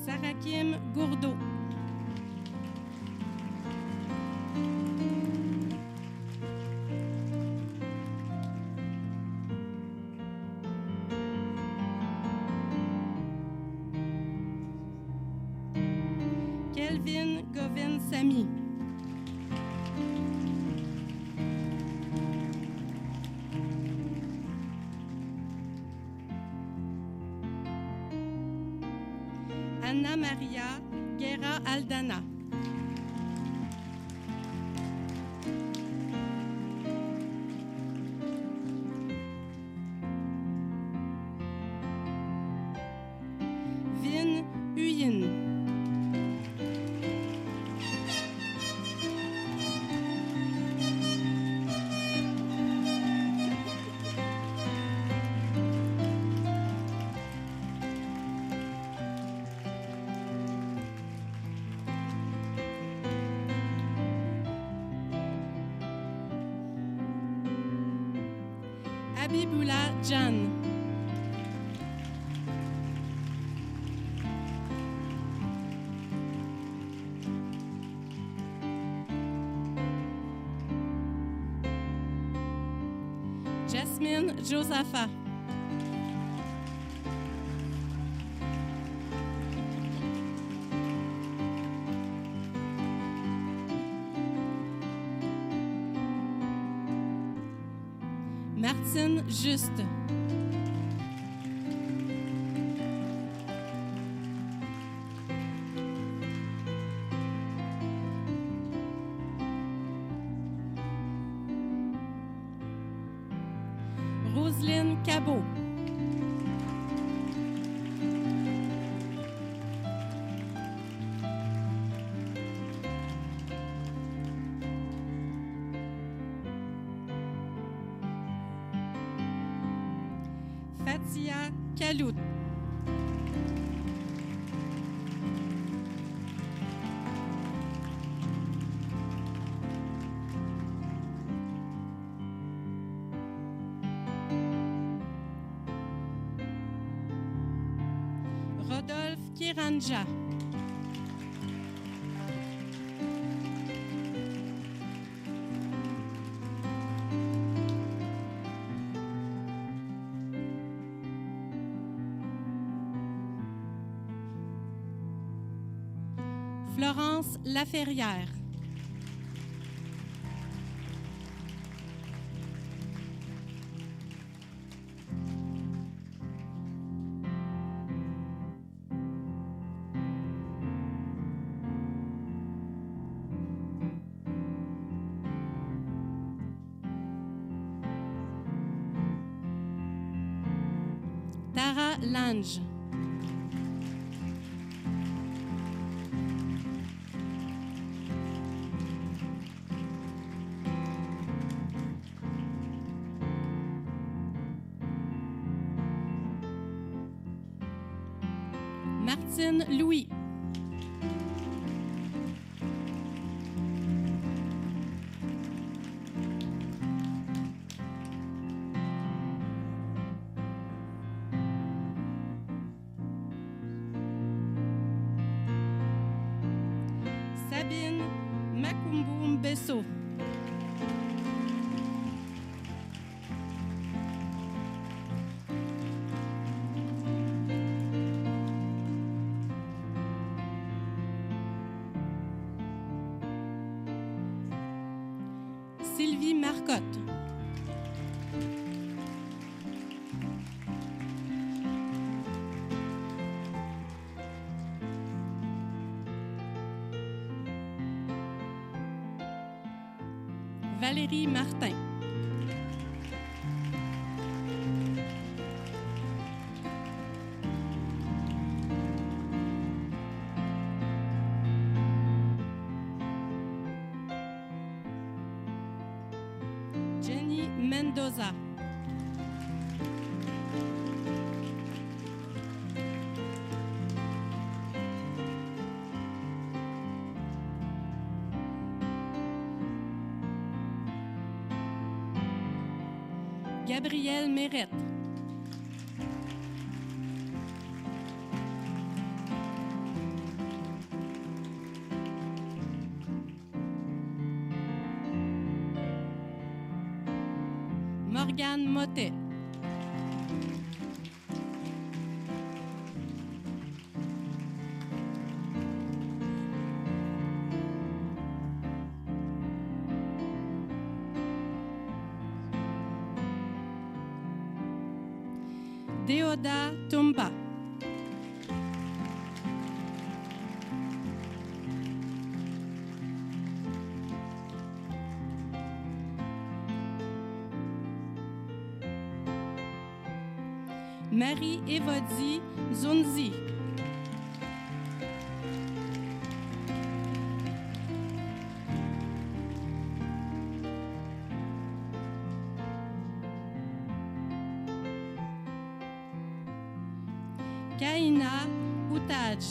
Sarakim Gourdeau. Kelvin Govin Samy. Anna Maria Guerra Aldana. Vin Huyin. Abibullah Jan. Jasmine Josapha. Martine Juste. Roselyne Cabot. Fatia Kalout. Rodolphe Kiranja. Florence Laferrière. Tara Lange. Martine Louis. Sabine Makumbu Mbesso. Sylvie Marcotte. Valérie Martin. Jenny Mendoza. Gabrielle Mérette. Morgane Mottet. Deoda Tumba. Marie-Évodie Zunzi. Kaina Outaj.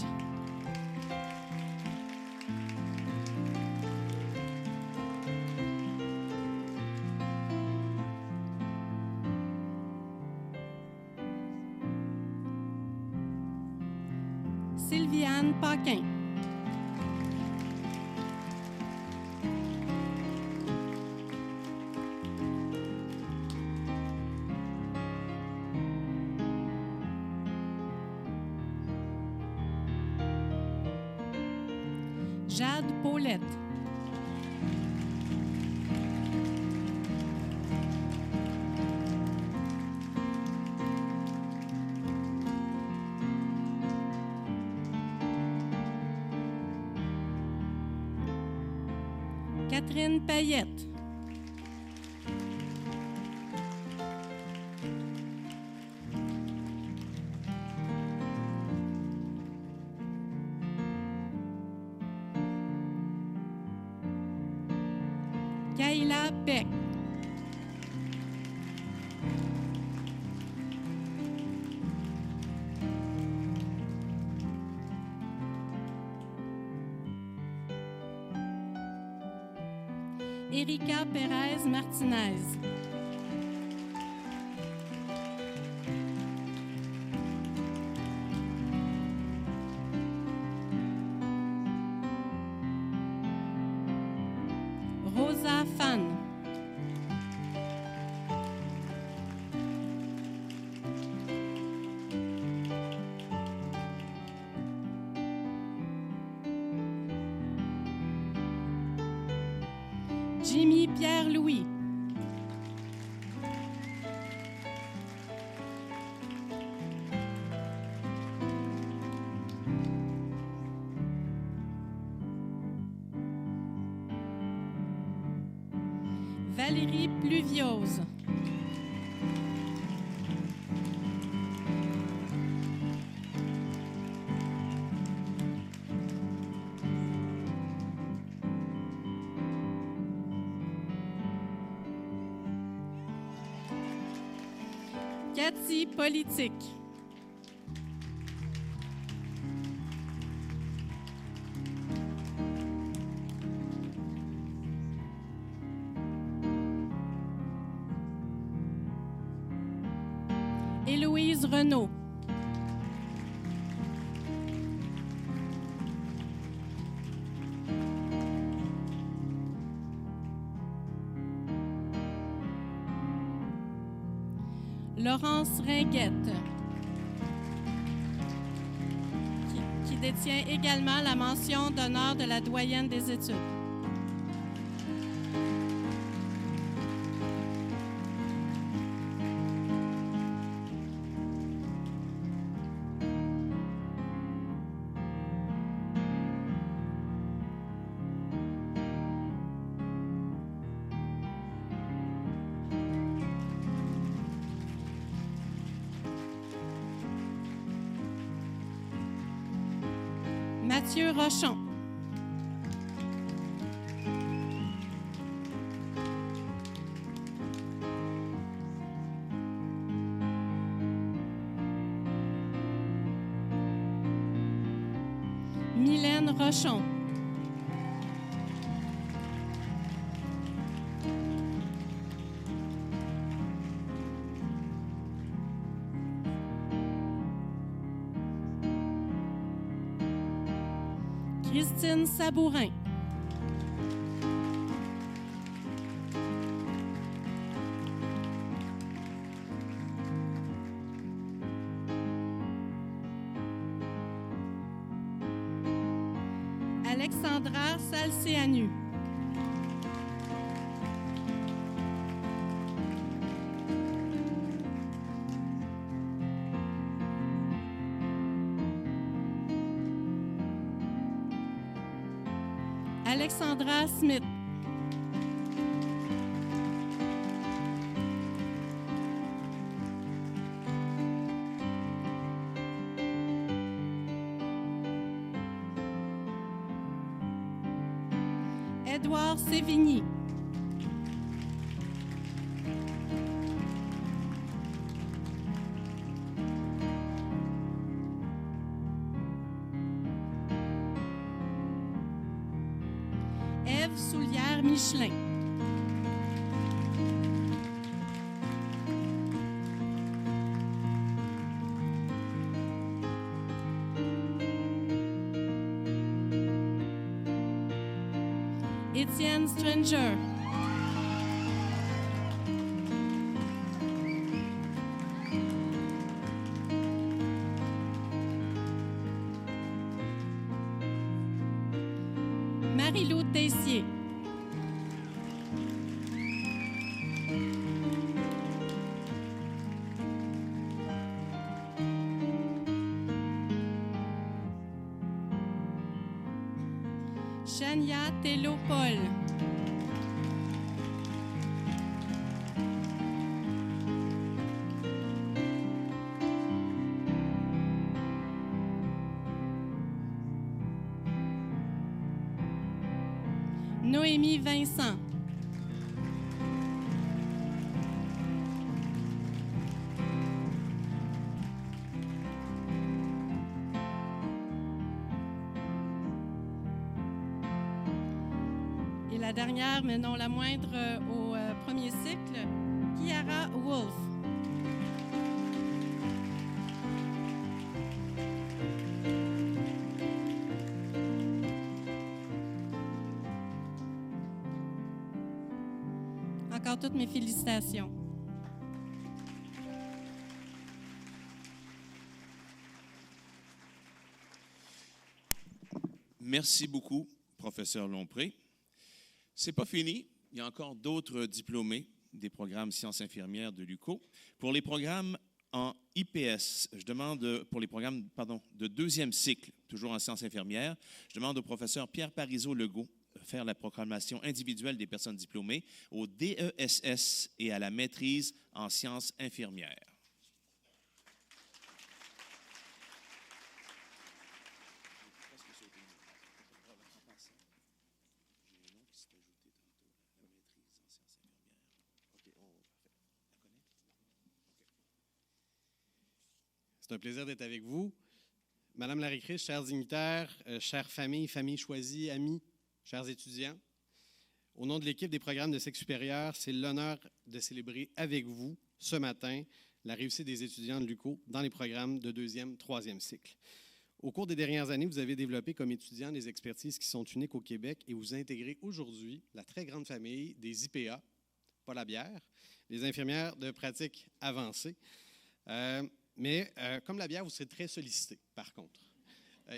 Sylviane Paquin. Jade Paulette. Catherine Payette. Kayla Beck. Erika Pérez Martinez. Rosa Fan. Jimmy Pierre-Louis. Valérie Pluviose. Cathy Politique. Héloïse Renaud. Laurence Ringuette, qui détient également la mention d'honneur de la doyenne des études. Mathieu Rochon. Mylène Rochon. Christine Sabourin. Alexandra Salceanu. Alexandra Smith. Édouard Sévigny. Ève Soulière-Michelin. Étienne Stranger. Marie-Lou Tessier. Chania Tello-Paul. Noémie Vincent. Et la dernière, mais non la moindre, au premier cycle, Kiara Wolf. Encore toutes mes félicitations. Merci beaucoup, professeur Lompré. C'est pas fini. Il y a encore d'autres diplômés des programmes sciences infirmières de l'UQO. Pour les programmes en IPS, je demande, pour les programmes de deuxième cycle, toujours en sciences infirmières, je demande au professeur Pierre Parizeau-Legault de faire la proclamation individuelle des personnes diplômées au DESS et à la maîtrise en sciences infirmières. C'est un plaisir d'être avec vous. Madame la rectrice, chers dignitaires, chères familles, familles choisies, amis, chers étudiants, au nom de l'équipe des programmes de cycle supérieur, c'est l'honneur de célébrer avec vous ce matin la réussite des étudiants de l'UQO dans les programmes de deuxième, troisième cycle. Au cours des dernières années, vous avez développé comme étudiants des expertises qui sont uniques au Québec et vous intégrez aujourd'hui la très grande famille des IPA, pas la bière, les infirmières de pratique avancée. Mais comme la bière, vous serez très sollicité, par contre.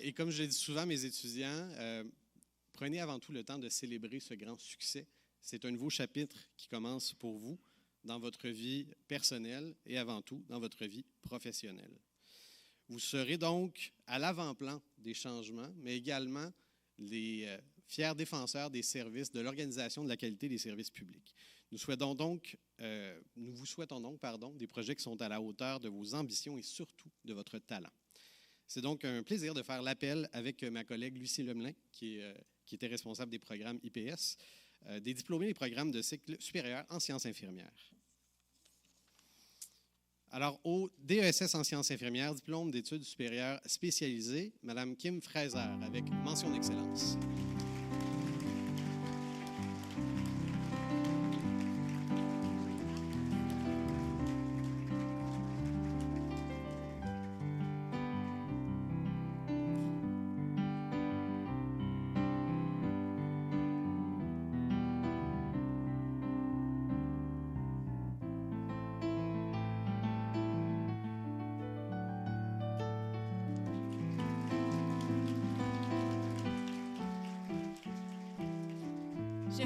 Et comme je le dis souvent à mes étudiants, prenez avant tout le temps de célébrer ce grand succès. C'est un nouveau chapitre qui commence pour vous dans votre vie personnelle et avant tout dans votre vie professionnelle. Vous serez donc à l'avant-plan des changements, mais également les fiers défenseurs des services, de l'organisation de la qualité des services publics. Nous vous souhaitons donc des projets qui sont à la hauteur de vos ambitions et surtout de votre talent. C'est donc un plaisir de faire l'appel avec ma collègue Lucie Lemelin, qui était responsable des programmes IPS, des diplômés des programmes de cycle supérieur en sciences infirmières. Alors, au DESS en sciences infirmières, diplôme d'études supérieures spécialisées, Mme Kim Fraser, avec mention d'excellence.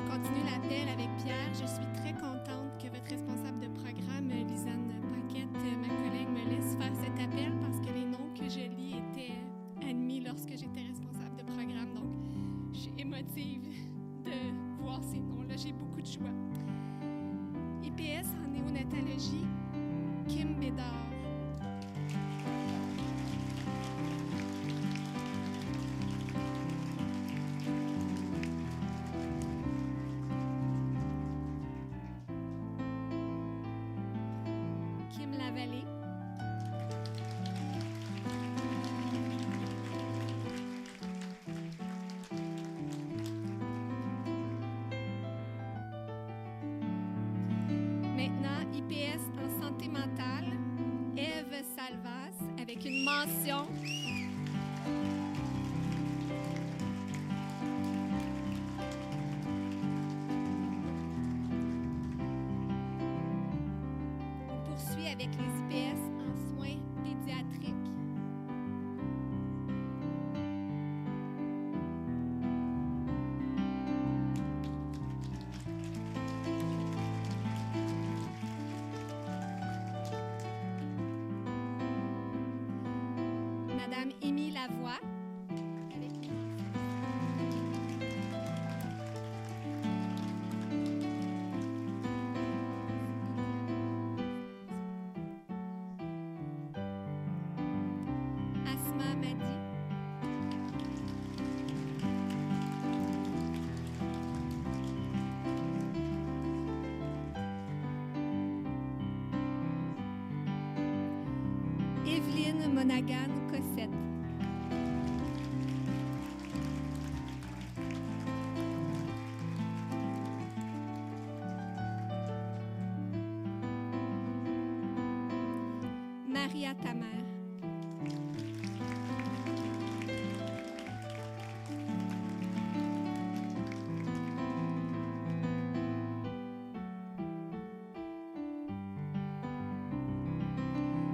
continue l'appel avec Pierre. Je suis très contente que votre responsable de programme, Lisanne Paquette, ma collègue, me laisse faire cet appel parce que les noms que je lis étaient admis lorsque j'étais responsable de programme. Donc, je suis émotive de voir ces noms-là. J'ai beaucoup de choix. IPS en néonatologie, Kim Bédard. Kim Lavallée. Maintenant, IPS en santé mentale, Ève Salvas, avec une mention. On poursuit avec les IPS en soins pédiatriques. Madame Émile Lavoie. Avec Asma Madi. Evelyne Monaghan Cossette. Maria Tamer.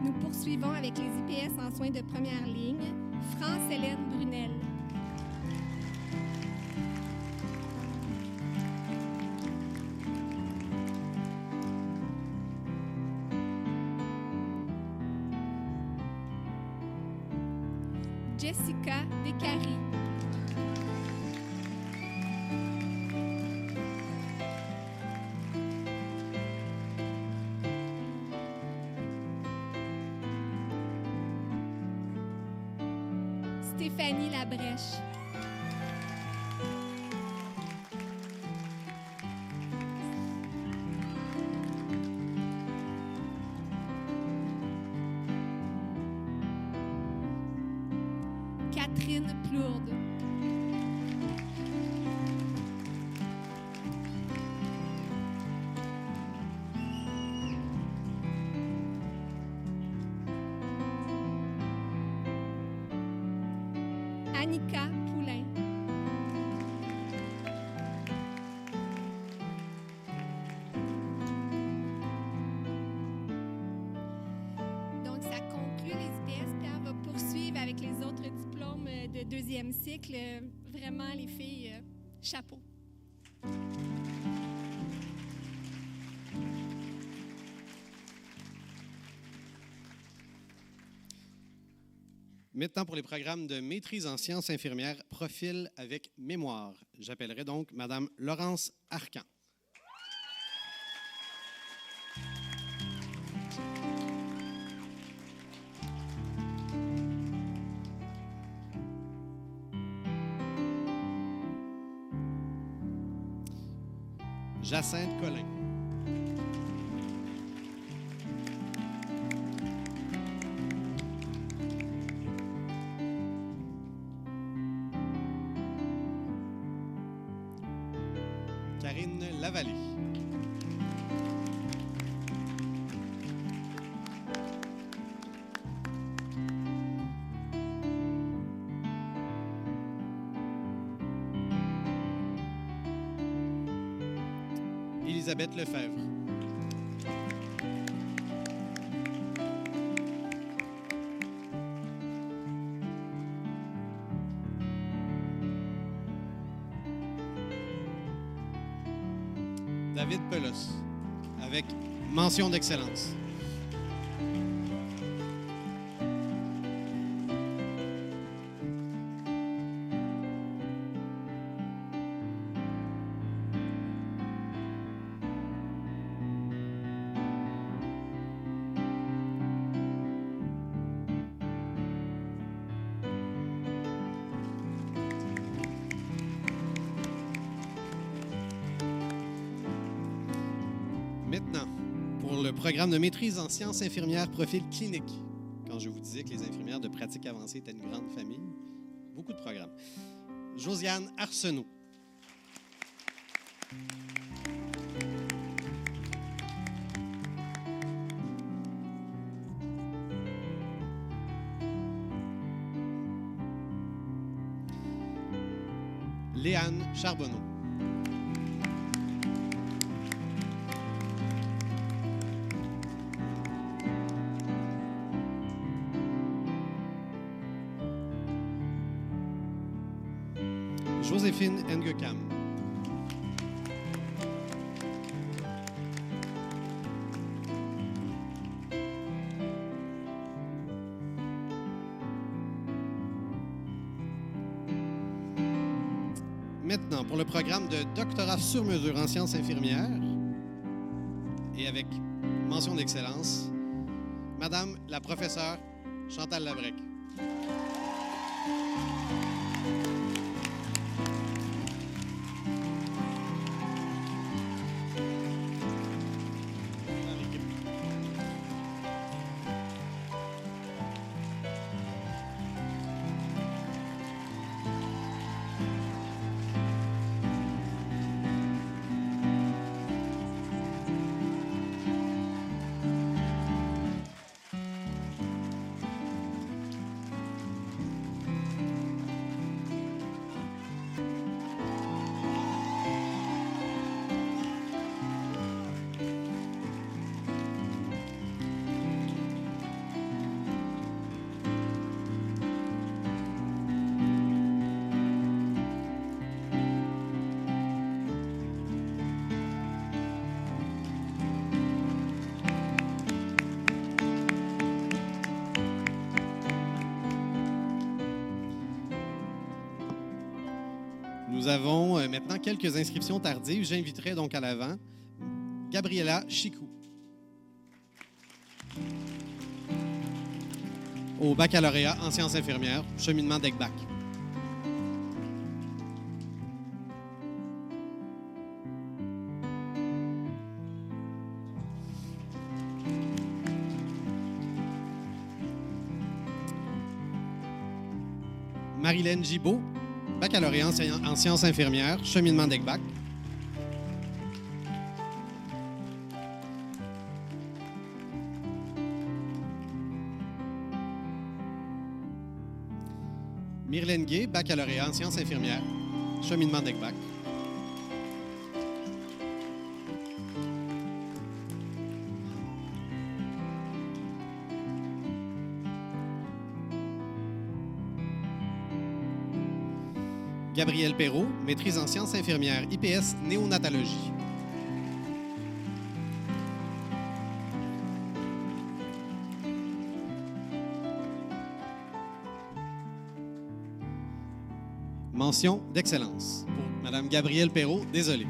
Nous poursuivons avec les IPS en soins de première ligne. France-Hélène Brunel. Jessica Descaries. Stéphanie Labrèche. Catherine Plourde. Annika Poulain. Donc, ça conclut les IPS. Pierre va poursuivre avec les autres diplômes de deuxième cycle. Vraiment, les filles, chapeau. Maintenant, pour les programmes de maîtrise en sciences infirmières, profil avec mémoire. J'appellerai donc Madame Laurence Arcan. Jacinthe Collin. Karine Lavallée. Elisabeth Lefebvre. David Pelos, avec mention d'excellence. Maintenant, pour le programme de maîtrise en sciences infirmières profil clinique. Quand je vous disais que les infirmières de pratique avancée étaient une grande famille, beaucoup de programmes. Josiane Arsenault. Léane Charbonneau. Joséphine Ngekam. Maintenant, pour le programme de doctorat sur mesure en sciences infirmières et avec mention d'excellence, Madame la professeure Chantal Labrec. Nous avons maintenant quelques inscriptions tardives. J'inviterai donc à l'avant Gabriela Chicou. Au baccalauréat en sciences infirmières, cheminement d'ECBAC. Marilène Gibault, baccalauréat en sciences infirmières, cheminement d'ECBAC. Myrlène Gay, baccalauréat en sciences infirmières, cheminement d'ECBAC. Gabriel Perrault, maîtrise en sciences infirmières, IPS néonatologie. Mention d'excellence pour Mme Gabrielle Perrault, désolé.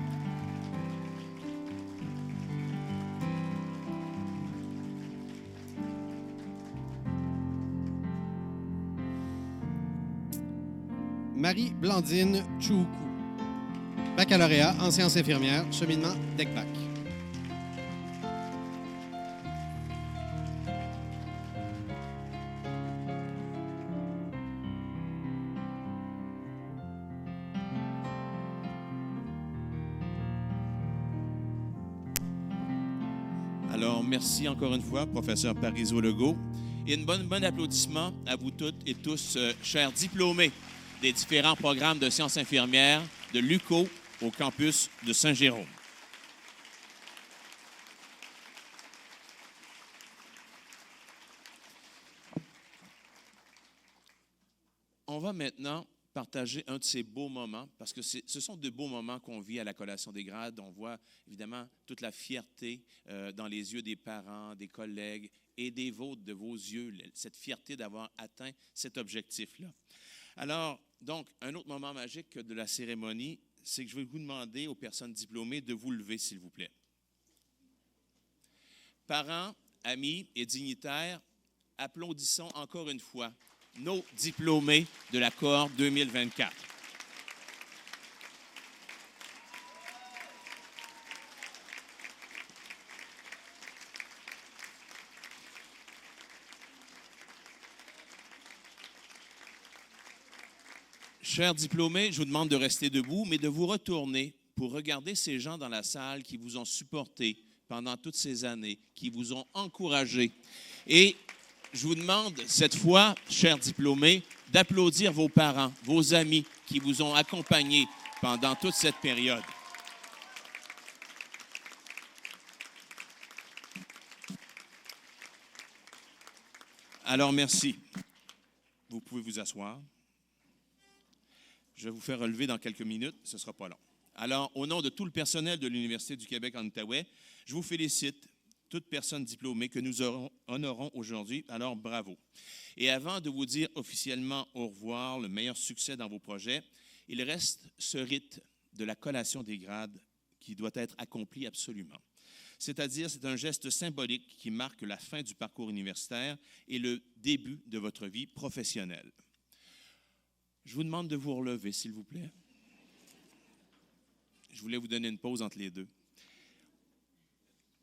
Marie-Blandine Choukou, baccalauréat en sciences infirmières, cheminement d'ECBAC. Alors, merci encore une fois, professeur Parizeau-Legault. Et un bon applaudissement à vous toutes et tous, chers diplômés des différents programmes de sciences infirmières de l'UQO au campus de Saint-Jérôme. On va maintenant partager un de ces beaux moments, parce que ce sont de beaux moments qu'on vit à la collation des grades. On voit évidemment toute la fierté dans les yeux des parents, des collègues et des vôtres, de vos yeux, cette fierté d'avoir atteint cet objectif-là. Alors, donc, un autre moment magique de la cérémonie, c'est que je vais vous demander aux personnes diplômées de vous lever, s'il vous plaît. Parents, amis et dignitaires, applaudissons encore une fois nos diplômés de la cohorte 2024. Chers diplômés, je vous demande de rester debout, mais de vous retourner pour regarder ces gens dans la salle qui vous ont supporté pendant toutes ces années, qui vous ont encouragé. Et je vous demande cette fois, chers diplômés, d'applaudir vos parents, vos amis qui vous ont accompagnés pendant toute cette période. Alors, merci. Vous pouvez vous asseoir. Je vais vous faire relever dans quelques minutes, ce ne sera pas long. Alors, au nom de tout le personnel de l'Université du Québec en Outaouais, je vous félicite, toute personne diplômée que nous honorons aujourd'hui, alors bravo. Et avant de vous dire officiellement au revoir, le meilleur succès dans vos projets, il reste ce rite de la collation des grades qui doit être accompli absolument. C'est-à-dire, c'est un geste symbolique qui marque la fin du parcours universitaire et le début de votre vie professionnelle. Je vous demande de vous relever, s'il vous plaît. Je voulais vous donner une pause entre les deux.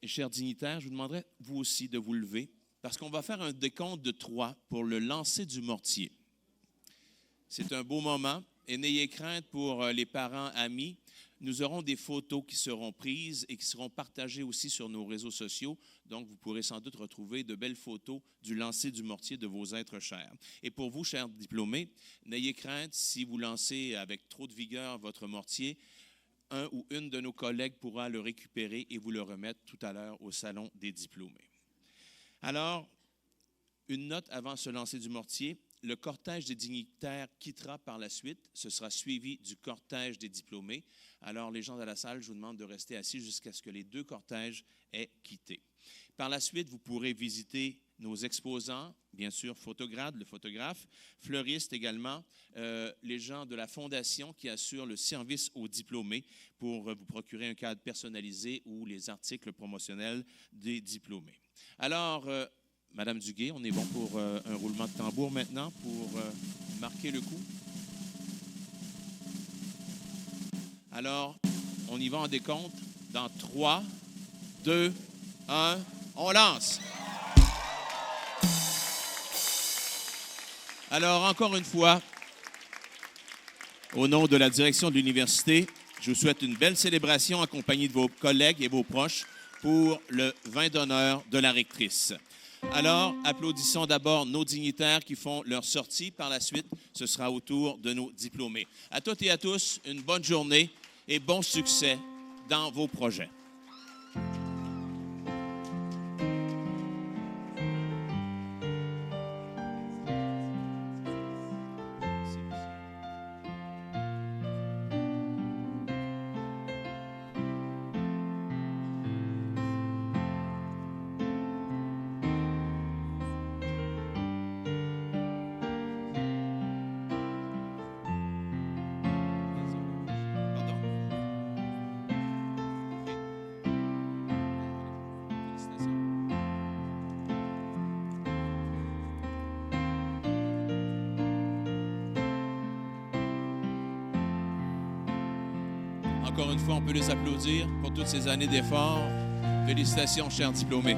Et chers dignitaires, je vous demanderai, vous aussi, de vous lever, parce qu'on va faire un décompte de 3 pour le lancer du mortier. C'est un beau moment, et n'ayez crainte pour les parents, amis. Nous aurons des photos qui seront prises et qui seront partagées aussi sur nos réseaux sociaux. Donc, vous pourrez sans doute retrouver de belles photos du lancer du mortier de vos êtres chers. Et pour vous, chers diplômés, n'ayez crainte si vous lancez avec trop de vigueur votre mortier. Un ou une de nos collègues pourra le récupérer et vous le remettre tout à l'heure au salon des diplômés. Alors, une note avant ce lancer du mortier. Le cortège des dignitaires quittera par la suite. Ce sera suivi du cortège des diplômés. Alors, les gens de la salle, je vous demande de rester assis jusqu'à ce que les 2 cortèges aient quitté. Par la suite, vous pourrez visiter nos exposants, bien sûr, photogrades, le photographe, fleuristes également, les gens de la Fondation qui assurent le service aux diplômés pour vous procurer un cadre personnalisé ou les articles promotionnels des diplômés. Alors, Madame Duguay, on est bon pour un roulement de tambour maintenant pour marquer le coup. Alors, on y va en décompte dans 3, 2, 1, on lance. Alors, encore une fois, au nom de la direction de l'université, je vous souhaite une belle célébration accompagnée de vos collègues et vos proches pour le vin d'honneur de la rectrice. Alors, applaudissons d'abord nos dignitaires qui font leur sortie. Par la suite, ce sera au tour de nos diplômés. À toutes et à tous, une bonne journée et bon succès dans vos projets. Encore une fois, on peut les applaudir pour toutes ces années d'efforts. Félicitations, chers diplômés.